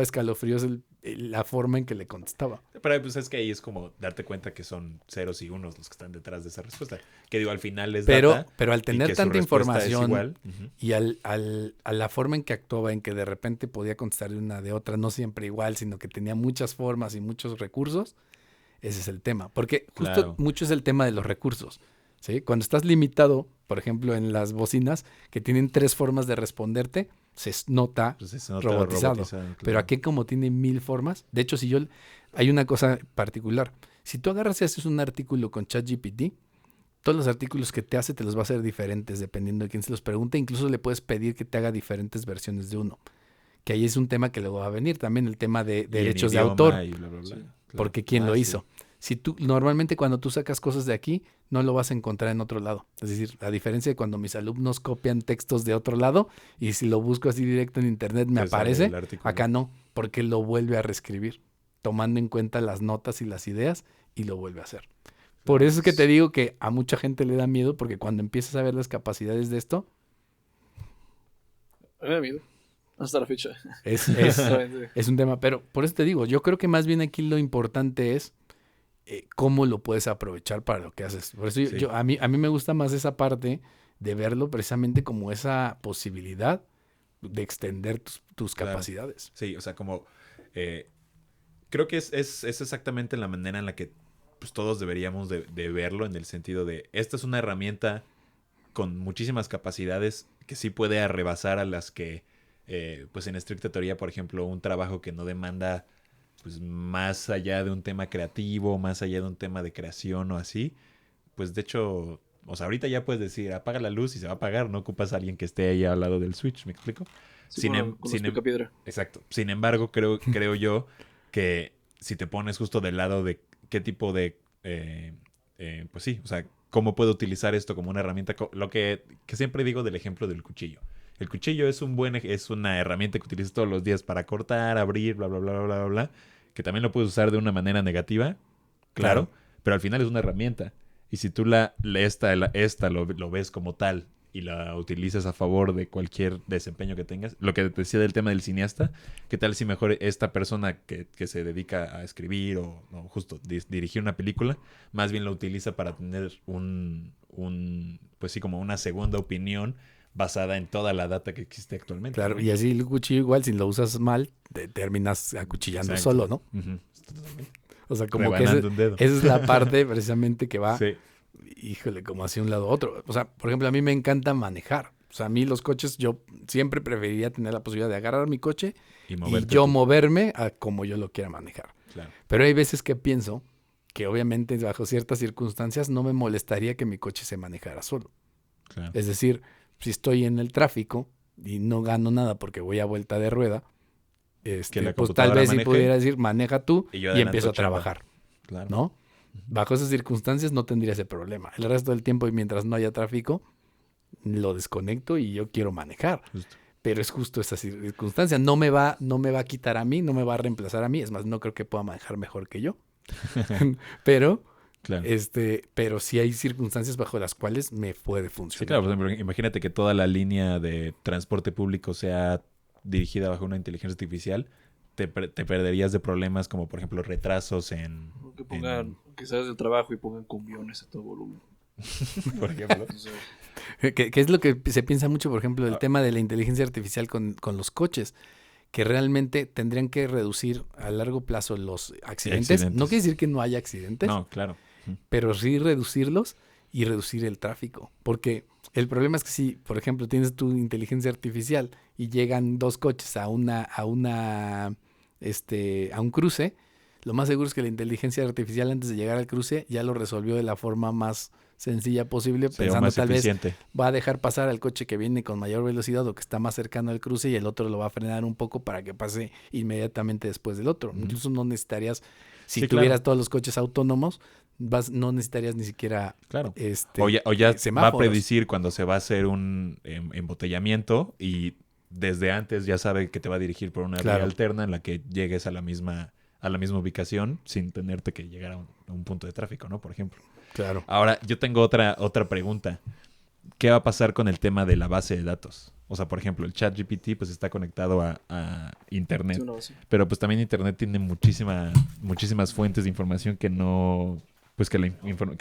escalofríos la forma en que le contestaba. Pero pues es que ahí es como darte cuenta que son ceros y unos los que están detrás de esa respuesta. Que digo, al final es Pero data al y tener que su tanta respuesta es información igual. Ujú. y a la forma en que actuaba, en que de repente podía contestar de una de otra, no siempre igual, sino que tenía muchas formas y muchos recursos, ese es el tema. Porque justo Claro. mucho es el tema de los recursos. ¿Sí? Cuando estás limitado, por ejemplo, en las bocinas, que tienen 3 formas de responderte, se nota Pues se nota robotizado. claro. Pero aquí como tiene 1000 formas, de hecho, hay una cosa particular. Si tú agarras y haces un artículo con ChatGPT, todos los artículos que te hace te los va a hacer diferentes dependiendo de quién se los pregunte. Incluso le puedes pedir que te haga diferentes versiones de uno. Que ahí es un tema que luego va a venir. También el tema de Y en derechos de idioma autor. y bla, bla, bla. Sí. Claro. Porque quién Ah, lo sí. hizo. Si tú, normalmente cuando tú sacas cosas de aquí, no lo vas a encontrar en otro lado. Es decir, a diferencia de cuando mis alumnos copian textos de otro lado y si lo busco así directo en internet me Te sale aparece, el artículo. acá no, porque lo vuelve a reescribir, tomando en cuenta las notas y las ideas y lo vuelve a hacer. Por eso es que te digo que a mucha gente le da miedo porque cuando empiezas a ver las capacidades de esto, A mí me da miedo. Hasta la fecha. Es Exactamente. un tema, pero por eso te digo, yo creo que más bien aquí lo importante es cómo lo puedes aprovechar para lo que haces. Por eso Sí. a mí me gusta más esa parte de verlo precisamente como esa posibilidad de extender tus Claro. capacidades. Sí, o sea, como creo que es exactamente la manera en la que pues, todos deberíamos de verlo, en el sentido de, esta es una herramienta con muchísimas capacidades que sí puede arrebasar a las que, pues en estricta teoría, por ejemplo, un trabajo que no demanda pues más allá de un tema creativo, más allá de un tema de creación o así, pues de hecho, o sea, ahorita ya puedes decir, apaga la luz y se va a apagar, no ocupas a alguien que esté ahí al lado del switch, ¿me explico? Sí, Sin con, em- con sin los em- picapiedra. Exacto. Sin embargo, creo yo que si te pones justo del lado de qué tipo de, pues sí, o sea, cómo puedo utilizar esto como una herramienta, lo que siempre digo del ejemplo del cuchillo. El cuchillo es es una herramienta que utilizas todos los días para cortar, abrir, bla, bla, bla, bla, bla, bla, que también lo puedes usar de una manera negativa, claro, pero al final es una herramienta. Y si tú esta lo ves como tal y la utilizas a favor de cualquier desempeño que tengas, lo que te decía del tema del cineasta, ¿qué tal si mejor esta persona que se dedica a escribir o justo dirigir una película, más bien la utiliza para tener pues sí, como una segunda opinión basada en toda la data que existe actualmente? Claro, ¿no? y así el cuchillo igual, si lo usas mal, te terminas acuchillando Exacto. solo, ¿no? Ujú. Totalmente. O sea, como que Rebanando un dedo. esa es la parte precisamente que va, Sí. híjole, como hacia un lado a otro. O sea, por ejemplo, a mí me encanta manejar. O sea, a mí los coches, yo siempre preferiría tener la posibilidad de agarrar mi coche Y y moverte yo tú. moverme a como yo lo quiera manejar. Claro. Pero hay veces que pienso que obviamente bajo ciertas circunstancias no me molestaría que mi coche se manejara solo. Claro. Es decir, si estoy en el tráfico y no gano nada porque voy a vuelta de rueda, Que la pues tal computadora vez si maneje pudiera decir, maneja tú y yo y adelanto empiezo a chamba. trabajar, Claro. ¿no? Bajo esas circunstancias no tendría ese problema. El resto del tiempo y mientras no haya tráfico, lo desconecto y yo quiero manejar. Justo. Pero es justo esa circunstancia. No me va a quitar a mí, no me va a reemplazar a mí. Es más, no creo que pueda manejar mejor que yo. Pero, Claro. pero sí hay circunstancias bajo las cuales me puede Sí, funcionar. claro. Por ejemplo, imagínate que toda la línea de transporte público sea dirigida bajo una inteligencia artificial. Te perderías de problemas como, por ejemplo, retrasos en... Que pongan, que salgas del trabajo y pongan cumbiones a todo volumen. por ejemplo. Entonces, Que es lo que se piensa mucho, por ejemplo, el Ah. tema de la inteligencia artificial con los coches, que realmente tendrían que reducir a largo plazo los accidentes. Accidentes. No quiere decir que no haya accidentes, No, claro. pero sí reducirlos y reducir el tráfico. Porque el problema es que si, por ejemplo, tienes tu inteligencia artificial y llegan dos coches a un cruce, lo más seguro es que la inteligencia artificial antes de llegar al cruce ya lo resolvió de la forma más sencilla posible, Sería pensando más tal vez eficiente. va a dejar pasar al coche que viene con mayor velocidad o que está más cercano al cruce y el otro lo va a frenar un poco para que pase inmediatamente después del otro. Ujú. Incluso no necesitarías, si Sí, tuvieras claro. todos los coches autónomos, no necesitarías ni siquiera Claro. O ya va a semáforos. predecir cuando se va a hacer un embotellamiento y desde antes ya sabe que te va a dirigir por una Claro. vía alterna en la que llegues a la misma ubicación sin tenerte que llegar a un punto de tráfico, ¿no? Por ejemplo. Claro. Ahora, yo tengo otra pregunta. ¿Qué va a pasar con el tema de la base de datos? O sea, por ejemplo, el ChatGPT pues está conectado a Internet. sí, una base. Pero pues también Internet tiene muchísimas fuentes de información que no, pues que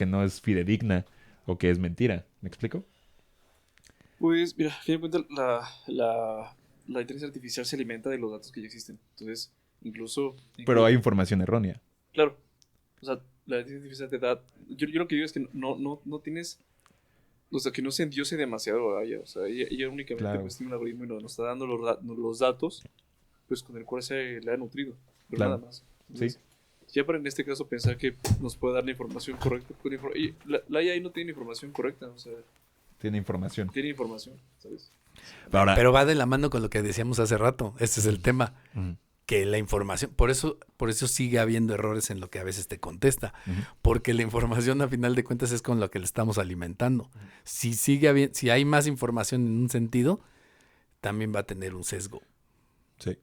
no es fidedigna o que es mentira. ¿Me explico? Pues, mira, a fin de cuentas, la inteligencia artificial se alimenta de los datos que ya existen. Entonces, incluso... Pero hay información errónea. Claro. O sea, la inteligencia artificial te da... Yo lo que digo es que no tienes... O sea, que no se endiose demasiado a ella. O sea, ella únicamente Claro. pues, tiene un algoritmo y nos está dando los datos pues con el cual se le ha nutrido. Pero Claro. nada más. Entonces, ya para en este caso pensar que nos puede dar la información correcta. Y la IA no tiene información correcta. O sea, Tiene información. tiene información, ¿sabes? Ahora, Pero va de la mano con lo que decíamos hace rato. Este es el tema. Ujú, Que la información, por eso sigue habiendo errores en lo que a veces te contesta. ujú. Porque la información a final de cuentas es con lo que le estamos alimentando. Si hay más información en un sentido, también va a tener un sesgo. Sí.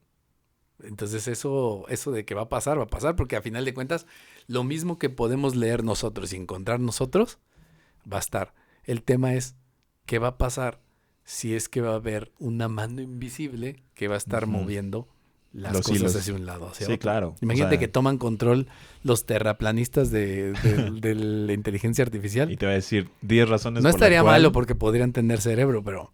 Entonces eso de que va a pasar, porque a final de cuentas lo mismo que podemos leer nosotros y encontrar nosotros, va a estar. El tema es qué va a pasar si es que va a haber una mano invisible que va a estar moviendo las Los cosas hilos. hacia un lado, hacia Sí, otro. claro. Imagínate O sea, que toman control los terraplanistas de la inteligencia artificial. Y te va a decir 10 razones No por la estaría cual- malo porque podrían tener cerebro, pero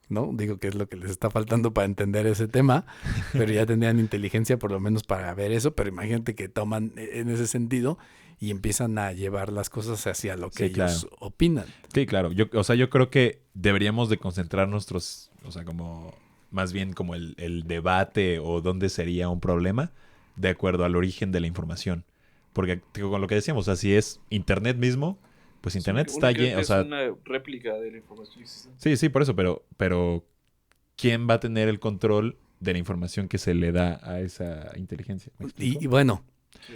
no, digo que es lo que les está faltando para entender ese tema, pero ya tendrían inteligencia por lo menos para ver eso, pero imagínate que toman en ese sentido y empiezan a llevar las cosas hacia lo que Sí, ellos opinan. Sí, claro. Yo creo que deberíamos de concentrar nuestros, o sea, como más bien como el debate o dónde sería un problema de acuerdo al origen de la información. Porque digo, con lo que decíamos, o sea, si es Internet mismo, pues Internet Sí, está únicamente lleno, o sea, es una réplica de la información existente. sí, por eso, pero ¿quién va a tener el control de la información que se le da a esa inteligencia? ¿Me explico? Y bueno,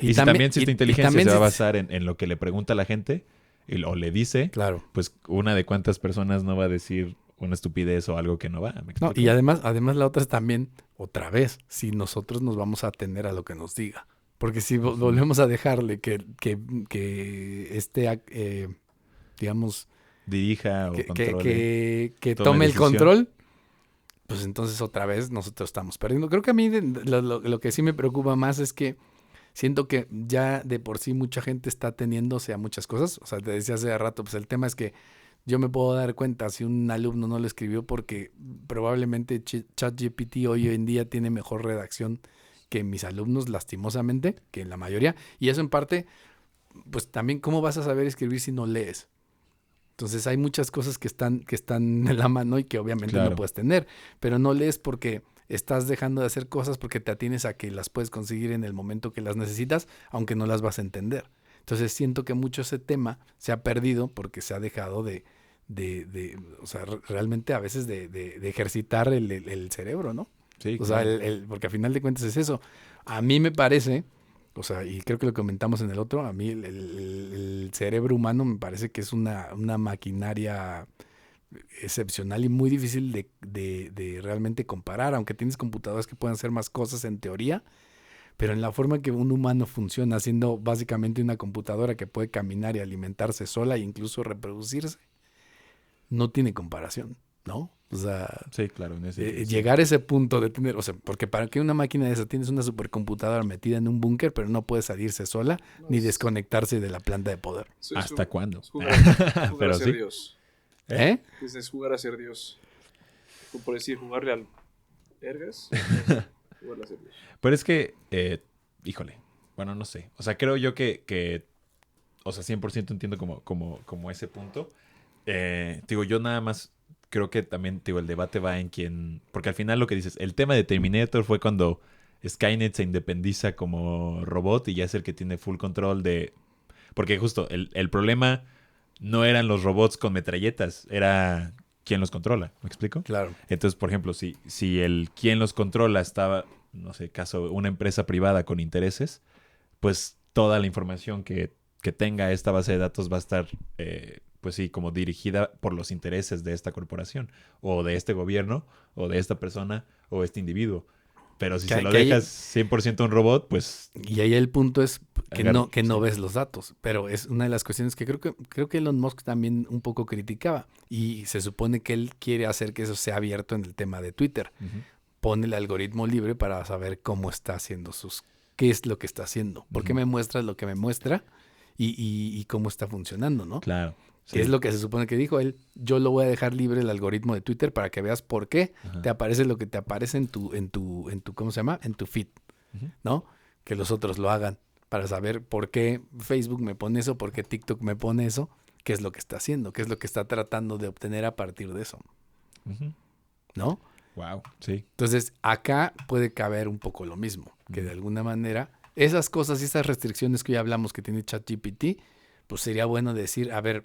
Y si también si esta inteligencia también se va a si- basar en lo que le pregunta a la gente o le dice, Claro. pues una de cuántas personas no va a decir una estupidez o algo que no va. ¿Me No, explico? y además la otra es también, otra vez, si nosotros nos vamos a atender a lo que nos diga. Porque si volvemos a dejarle que digamos, Dirija o que controle. que tome tome el decisión. control, pues entonces otra vez nosotros estamos perdiendo. Creo que a mí lo que sí me preocupa más es que siento que ya de por sí mucha gente está teniéndose a muchas cosas. O sea, te decía hace rato, pues el tema es que yo me puedo dar cuenta si un alumno no lo escribió porque probablemente ChatGPT hoy en día tiene mejor redacción que mis alumnos, lastimosamente, que en la mayoría. Y eso en parte, pues también, ¿cómo vas a saber escribir si no lees? Entonces hay muchas cosas que están en la mano y que obviamente Claro. no puedes tener, pero no lees porque estás dejando de hacer cosas porque te atienes a que las puedes conseguir en el momento que las necesitas, aunque no las vas a entender. Entonces siento que mucho ese tema se ha perdido porque se ha dejado o sea, realmente a veces de ejercitar el cerebro, ¿no? Sí, O sea, claro. porque a final de cuentas es eso. A mí me parece, o sea, y creo que lo comentamos en el otro, a mí el cerebro humano me parece que es una maquinaria excepcional y muy difícil de realmente comparar, aunque tienes computadoras que pueden hacer más cosas en teoría, pero en la forma que un humano funciona, siendo básicamente una computadora que puede caminar y alimentarse sola e incluso reproducirse, no tiene comparación, ¿no? O sea, Sí, claro. En ese, sí. llegar a ese punto de tener, o sea, porque para que una máquina de esa tienes una supercomputadora metida en un búnker, pero no puede salirse sola ni desconectarse de la planta de poder. ¿Hasta cuándo? Es jugar Pero a ser sí. Dios. ¿Eh? Es jugar a ser Dios. Como por decir, jugarle al Ergas. Jugarle a ser Dios. Pero es que, híjole, bueno, no sé. O sea, creo yo que o sea, 100% entiendo como ese punto. Digo, yo nada más creo que también, digo, el debate va en quién... Porque al final lo que dices, el tema de Terminator fue cuando Skynet se independiza como robot y ya es el que tiene full control de... Porque justo, el problema no eran los robots con metralletas, era quién los controla, ¿me explico? Claro. Entonces, por ejemplo, si el quien los controla estaba, no sé, caso una empresa privada con intereses, pues toda la información que tenga esta base de datos va a estar, pues sí, como dirigida por los intereses de esta corporación, o de este gobierno, o de esta persona, o este individuo. Pero si Que- se lo que hay- dejas 100% a un robot, pues Y ahí el punto es que Agarra- que no sí. ves los datos, pero es una de las cuestiones que creo que Elon Musk también un poco criticaba y se supone que él quiere hacer que eso sea abierto en el tema de Twitter. Pone el algoritmo libre para saber cómo está haciendo qué es lo que está haciendo, por qué Ujú. me muestras lo que me muestra y cómo está funcionando, ¿no? claro. Que es lo que se supone que dijo él. Yo lo voy a dejar libre el algoritmo de Twitter para que veas por qué Ajá. te aparece lo que te aparece en tu, ¿cómo se llama? En tu feed, Ujú. ¿no? Que los otros lo hagan para saber por qué Facebook me pone eso, por qué TikTok me pone eso, qué es lo que está haciendo, qué es lo que está tratando de obtener a partir de eso, Ujú. ¿no? Wow, sí. Entonces, acá puede caber un poco lo mismo, que de alguna manera esas cosas y esas restricciones que ya hablamos que tiene ChatGPT, pues sería bueno decir, a ver,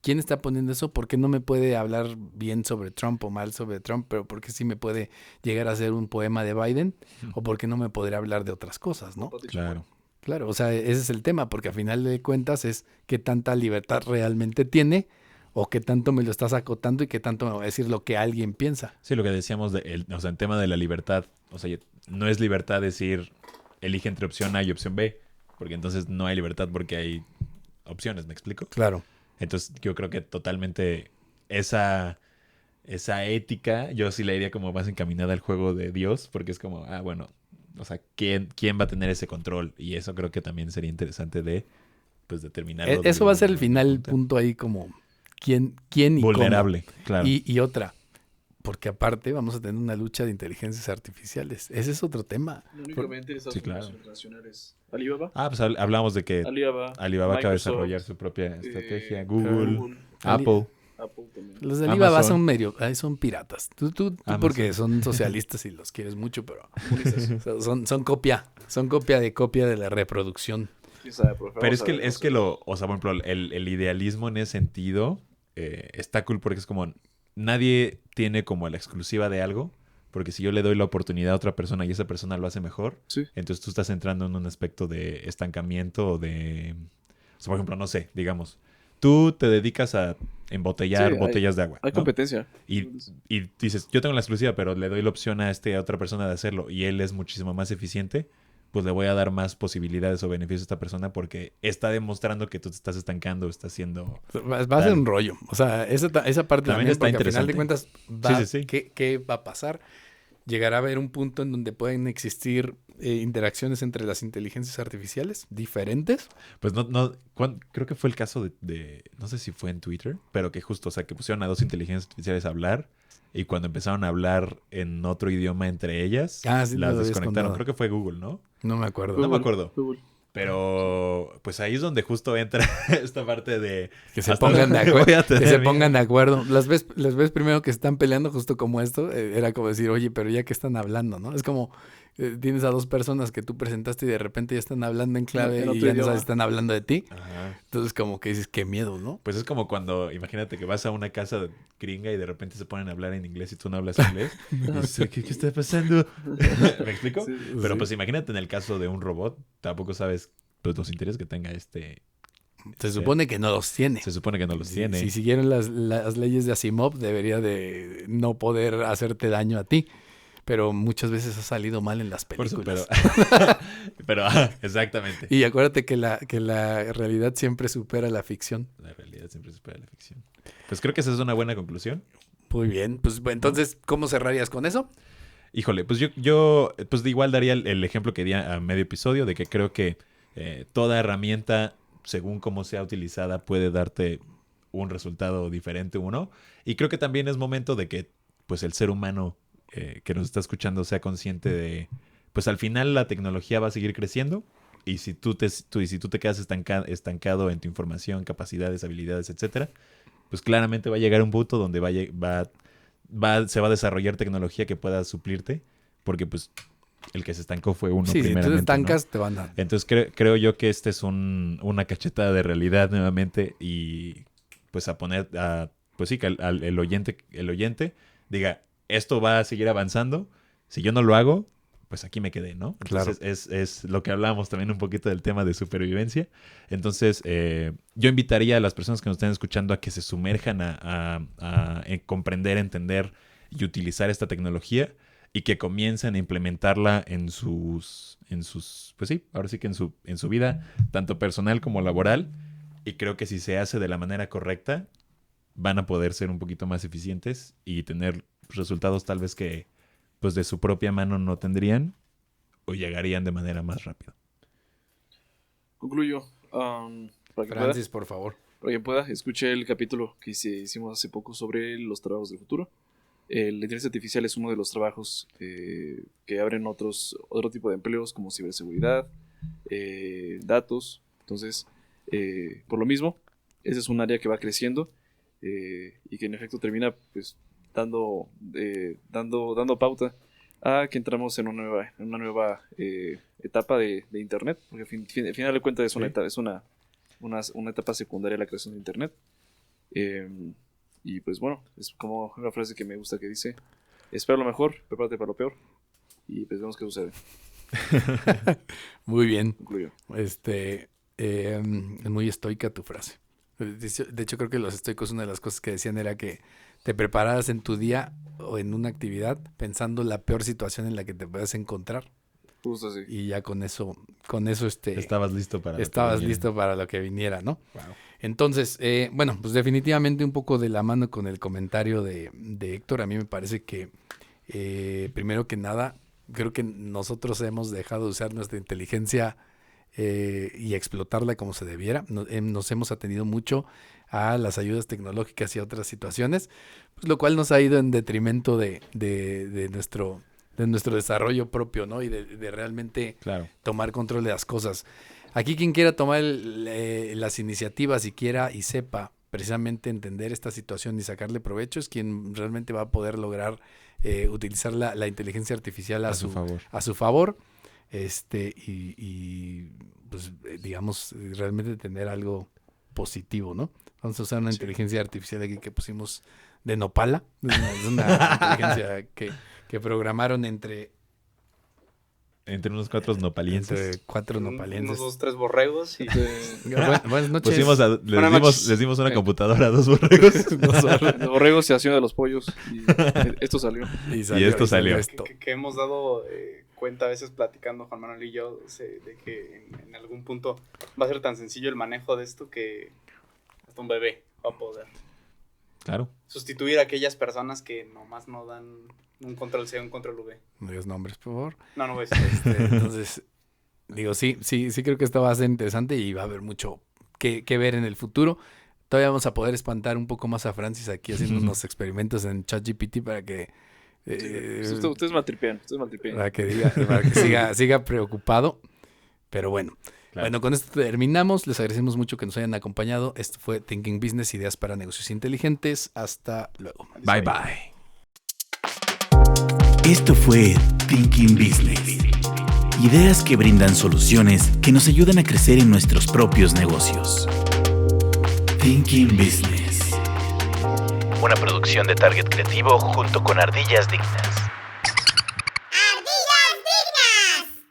¿quién está poniendo eso? ¿Por qué no me puede hablar bien sobre Trump o mal sobre Trump? Pero ¿por qué sí me puede llegar a ser un poema de Biden? ¿O por qué no me podría hablar de otras cosas, no? Claro. Claro, o sea, ese es el tema, porque a final de cuentas es qué tanta libertad realmente tiene o qué tanto me lo estás acotando y qué tanto me va a decir lo que alguien piensa. Sí, lo que decíamos, o sea, en tema de la libertad, o sea, no es libertad decir elige entre opción A y opción B, porque entonces no hay libertad porque hay opciones, ¿me explico? Claro. Entonces yo creo que totalmente esa esa ética, yo sí la iría como más encaminada al juego de Dios, porque es como, bueno, o sea, ¿quién va a tener ese control? Y eso creo que también sería interesante de, pues, determinarlo. Eso va a ser el final, el punto punto ahí como quién y vulnerable, cómo. claro. Y otra, porque aparte vamos a tener una lucha de inteligencias artificiales. Ese es otro tema. No únicamente esas Sí, claro. internacionales. Alibaba. Pues hablábamos de que Alibaba acaba de Microsoft, desarrollar su propia estrategia. Google, Google, Apple. Apple también. Los de Alibaba Amazon. son piratas. Tú Amazon. porque son socialistas y los quieres mucho, pero Comunistas. son copia de la reproducción. ¿Quién sabe, profe? Pero Vamos a ver, es que o sea, por ejemplo, el idealismo en ese sentido está cool porque es como nadie tiene como la exclusiva de algo, porque si yo le doy la oportunidad a otra persona y esa persona lo hace mejor, Sí. entonces tú estás entrando en un aspecto de estancamiento o de... O sea, por ejemplo, no sé, digamos, tú te dedicas a embotellar Sí, botellas de agua. Hay ¿no? competencia. Y dices, yo tengo la exclusiva, pero le doy la opción a otra persona de hacerlo y él es muchísimo más eficiente, pues le voy a dar más posibilidades o beneficios a esta persona porque está demostrando que tú te estás estancando, estás haciendo... Va a ser un rollo. O sea, esa parte También también está porque al final de interesante. cuentas, Sí. ¿qué va a pasar? Llegará a haber un punto en donde pueden existir interacciones entre las inteligencias artificiales diferentes. Pues creo que fue el caso no sé si fue en Twitter, pero que justo, o sea, que pusieron a dos inteligencias artificiales a hablar y cuando empezaron a hablar en otro idioma entre ellas, Sí, las lo habías desconectaron. contado. Creo que fue Google, ¿no? No me acuerdo. No me acuerdo. Google. Pero pues ahí es donde justo entra esta parte de... Que se hasta pongan de dónde voy a acuerdo. Que tener se mi- pongan de acuerdo. Las ves primero que están peleando justo como esto. Era como decir, oye, pero ya que están hablando, ¿no? Es como tienes a dos personas que tú presentaste y de repente ya están hablando en clave En y otro ya no idioma. sabes si están hablando de ti. Ajá. Entonces como que dices, qué miedo, ¿no? Pues es como cuando, imagínate que vas a una casa gringa y de repente se ponen a hablar en inglés y tú no hablas inglés. Y dices, ¿qué está pasando? ¿Me explico? Sí. Pero Sí. pues imagínate en el caso de un robot, tampoco sabes pues, los intereses que tenga Se supone que no los tiene. Se supone que no los Si- tiene. Si siguieran las leyes de Asimov, debería de no poder hacerte daño a ti. Pero muchas veces ha salido mal en las Por eso, películas. pero exactamente. Y acuérdate que la realidad siempre supera la ficción. La realidad siempre supera la ficción. Pues creo que esa es una buena conclusión. Muy bien. Pues entonces, ¿cómo cerrarías con eso? Híjole, pues yo pues igual daría el ejemplo que di a medio episodio de que creo que toda herramienta, según cómo sea utilizada, puede darte un resultado diferente o no. Y creo que también es momento de que pues el ser humano que nos está escuchando sea consciente de, pues al final la tecnología va a seguir creciendo y si tú te quedas estancado en tu información, capacidades, habilidades, etcétera, pues claramente va a llegar un punto donde se va a desarrollar tecnología que pueda suplirte, porque pues el que se estancó fue uno Sí, si tú primeramente, te estancas, ¿no? te van a... Entonces creo yo que este es una cachetada de realidad nuevamente y pues a poner pues sí, que el oyente diga, esto va a seguir avanzando, si yo no lo hago, pues aquí me quedé, ¿no? Entonces es lo que hablábamos también un poquito del tema de supervivencia. Entonces yo invitaría a las personas que nos estén escuchando a que se sumerjan a comprender, entender y utilizar esta tecnología y que comiencen a implementarla en sus, pues sí, ahora sí que en su vida, tanto personal como laboral. Y creo que si se hace de la manera correcta, van a poder ser un poquito más eficientes y tener resultados tal vez que pues de su propia mano no tendrían o llegarían de manera más rápida. Concluyo. Para que Francis, por favor. para quien pueda, escuche el capítulo que hicimos hace poco sobre los trabajos del futuro. La inteligencia artificial es uno de los trabajos que abren otro tipo de empleos como ciberseguridad, datos. Entonces, por lo mismo, ese es un área que va creciendo y que en efecto termina pues dando pauta a que entramos en una nueva etapa de Internet, porque al final de cuentas es una etapa secundaria de la creación de Internet. Y pues bueno, es como una frase que me gusta que dice: espera lo mejor, prepárate para lo peor. Y pues vemos qué sucede. Muy bien. Concluyo. Es muy estoica tu frase. De hecho, creo que los estoicos, una de las cosas que decían era que te prepararas en tu día o en una actividad pensando la peor situación en la que te puedas encontrar. Justo así. Y ya con eso Estabas listo para estabas listo para lo que viniera, ¿no? Wow. Entonces, bueno, pues definitivamente un poco de la mano con el comentario de Héctor, a mí me parece que, primero que nada, creo que nosotros hemos dejado de usar nuestra inteligencia y explotarla como se debiera. Nos hemos atendido mucho a las ayudas tecnológicas y a otras situaciones, pues lo cual nos ha ido en detrimento de nuestro desarrollo propio, ¿no? Y de realmente tomar control de las cosas. Aquí quien quiera tomar las iniciativas y quiera y sepa precisamente entender esta situación y sacarle provecho es quien realmente va a poder lograr utilizar la inteligencia artificial a su favor. Y pues digamos realmente tener algo positivo, ¿no? Vamos a usar una inteligencia artificial aquí que pusimos de Nopala. Es una inteligencia que programaron entre unos 4 nopalienses. Entre 4 nopalienses. Unos 2, 3 borregos. Y buenas noches. Les dimos una computadora a 2 borregos. Los borregos se hacían de los pollos y esto salió. Y esto salió. Que hemos dado cuenta a veces platicando Juan Manuel y yo de que en algún punto va a ser tan sencillo el manejo de esto que hasta un bebé va a poder sustituir a aquellas personas que nomás no dan un control C, un control V. No digas nombres, por favor. No voy a decir. Entonces, digo, sí creo que esto va a ser interesante y va a haber mucho que ver en el futuro. Todavía vamos a poder espantar un poco más a Francis aquí haciendo unos experimentos en ChatGPT para que ustedes maltripean. Para que siga preocupado. Pero bueno. Claro. Bueno, con esto terminamos. Les agradecemos mucho que nos hayan acompañado. Esto fue Thinking Business, ideas para negocios inteligentes. Hasta luego. Bye, bye. Esto fue Thinking Business. Ideas que brindan soluciones que nos ayudan a crecer en nuestros propios negocios. Thinking Business. Una producción de Target Creativo junto con Ardillas Dignas.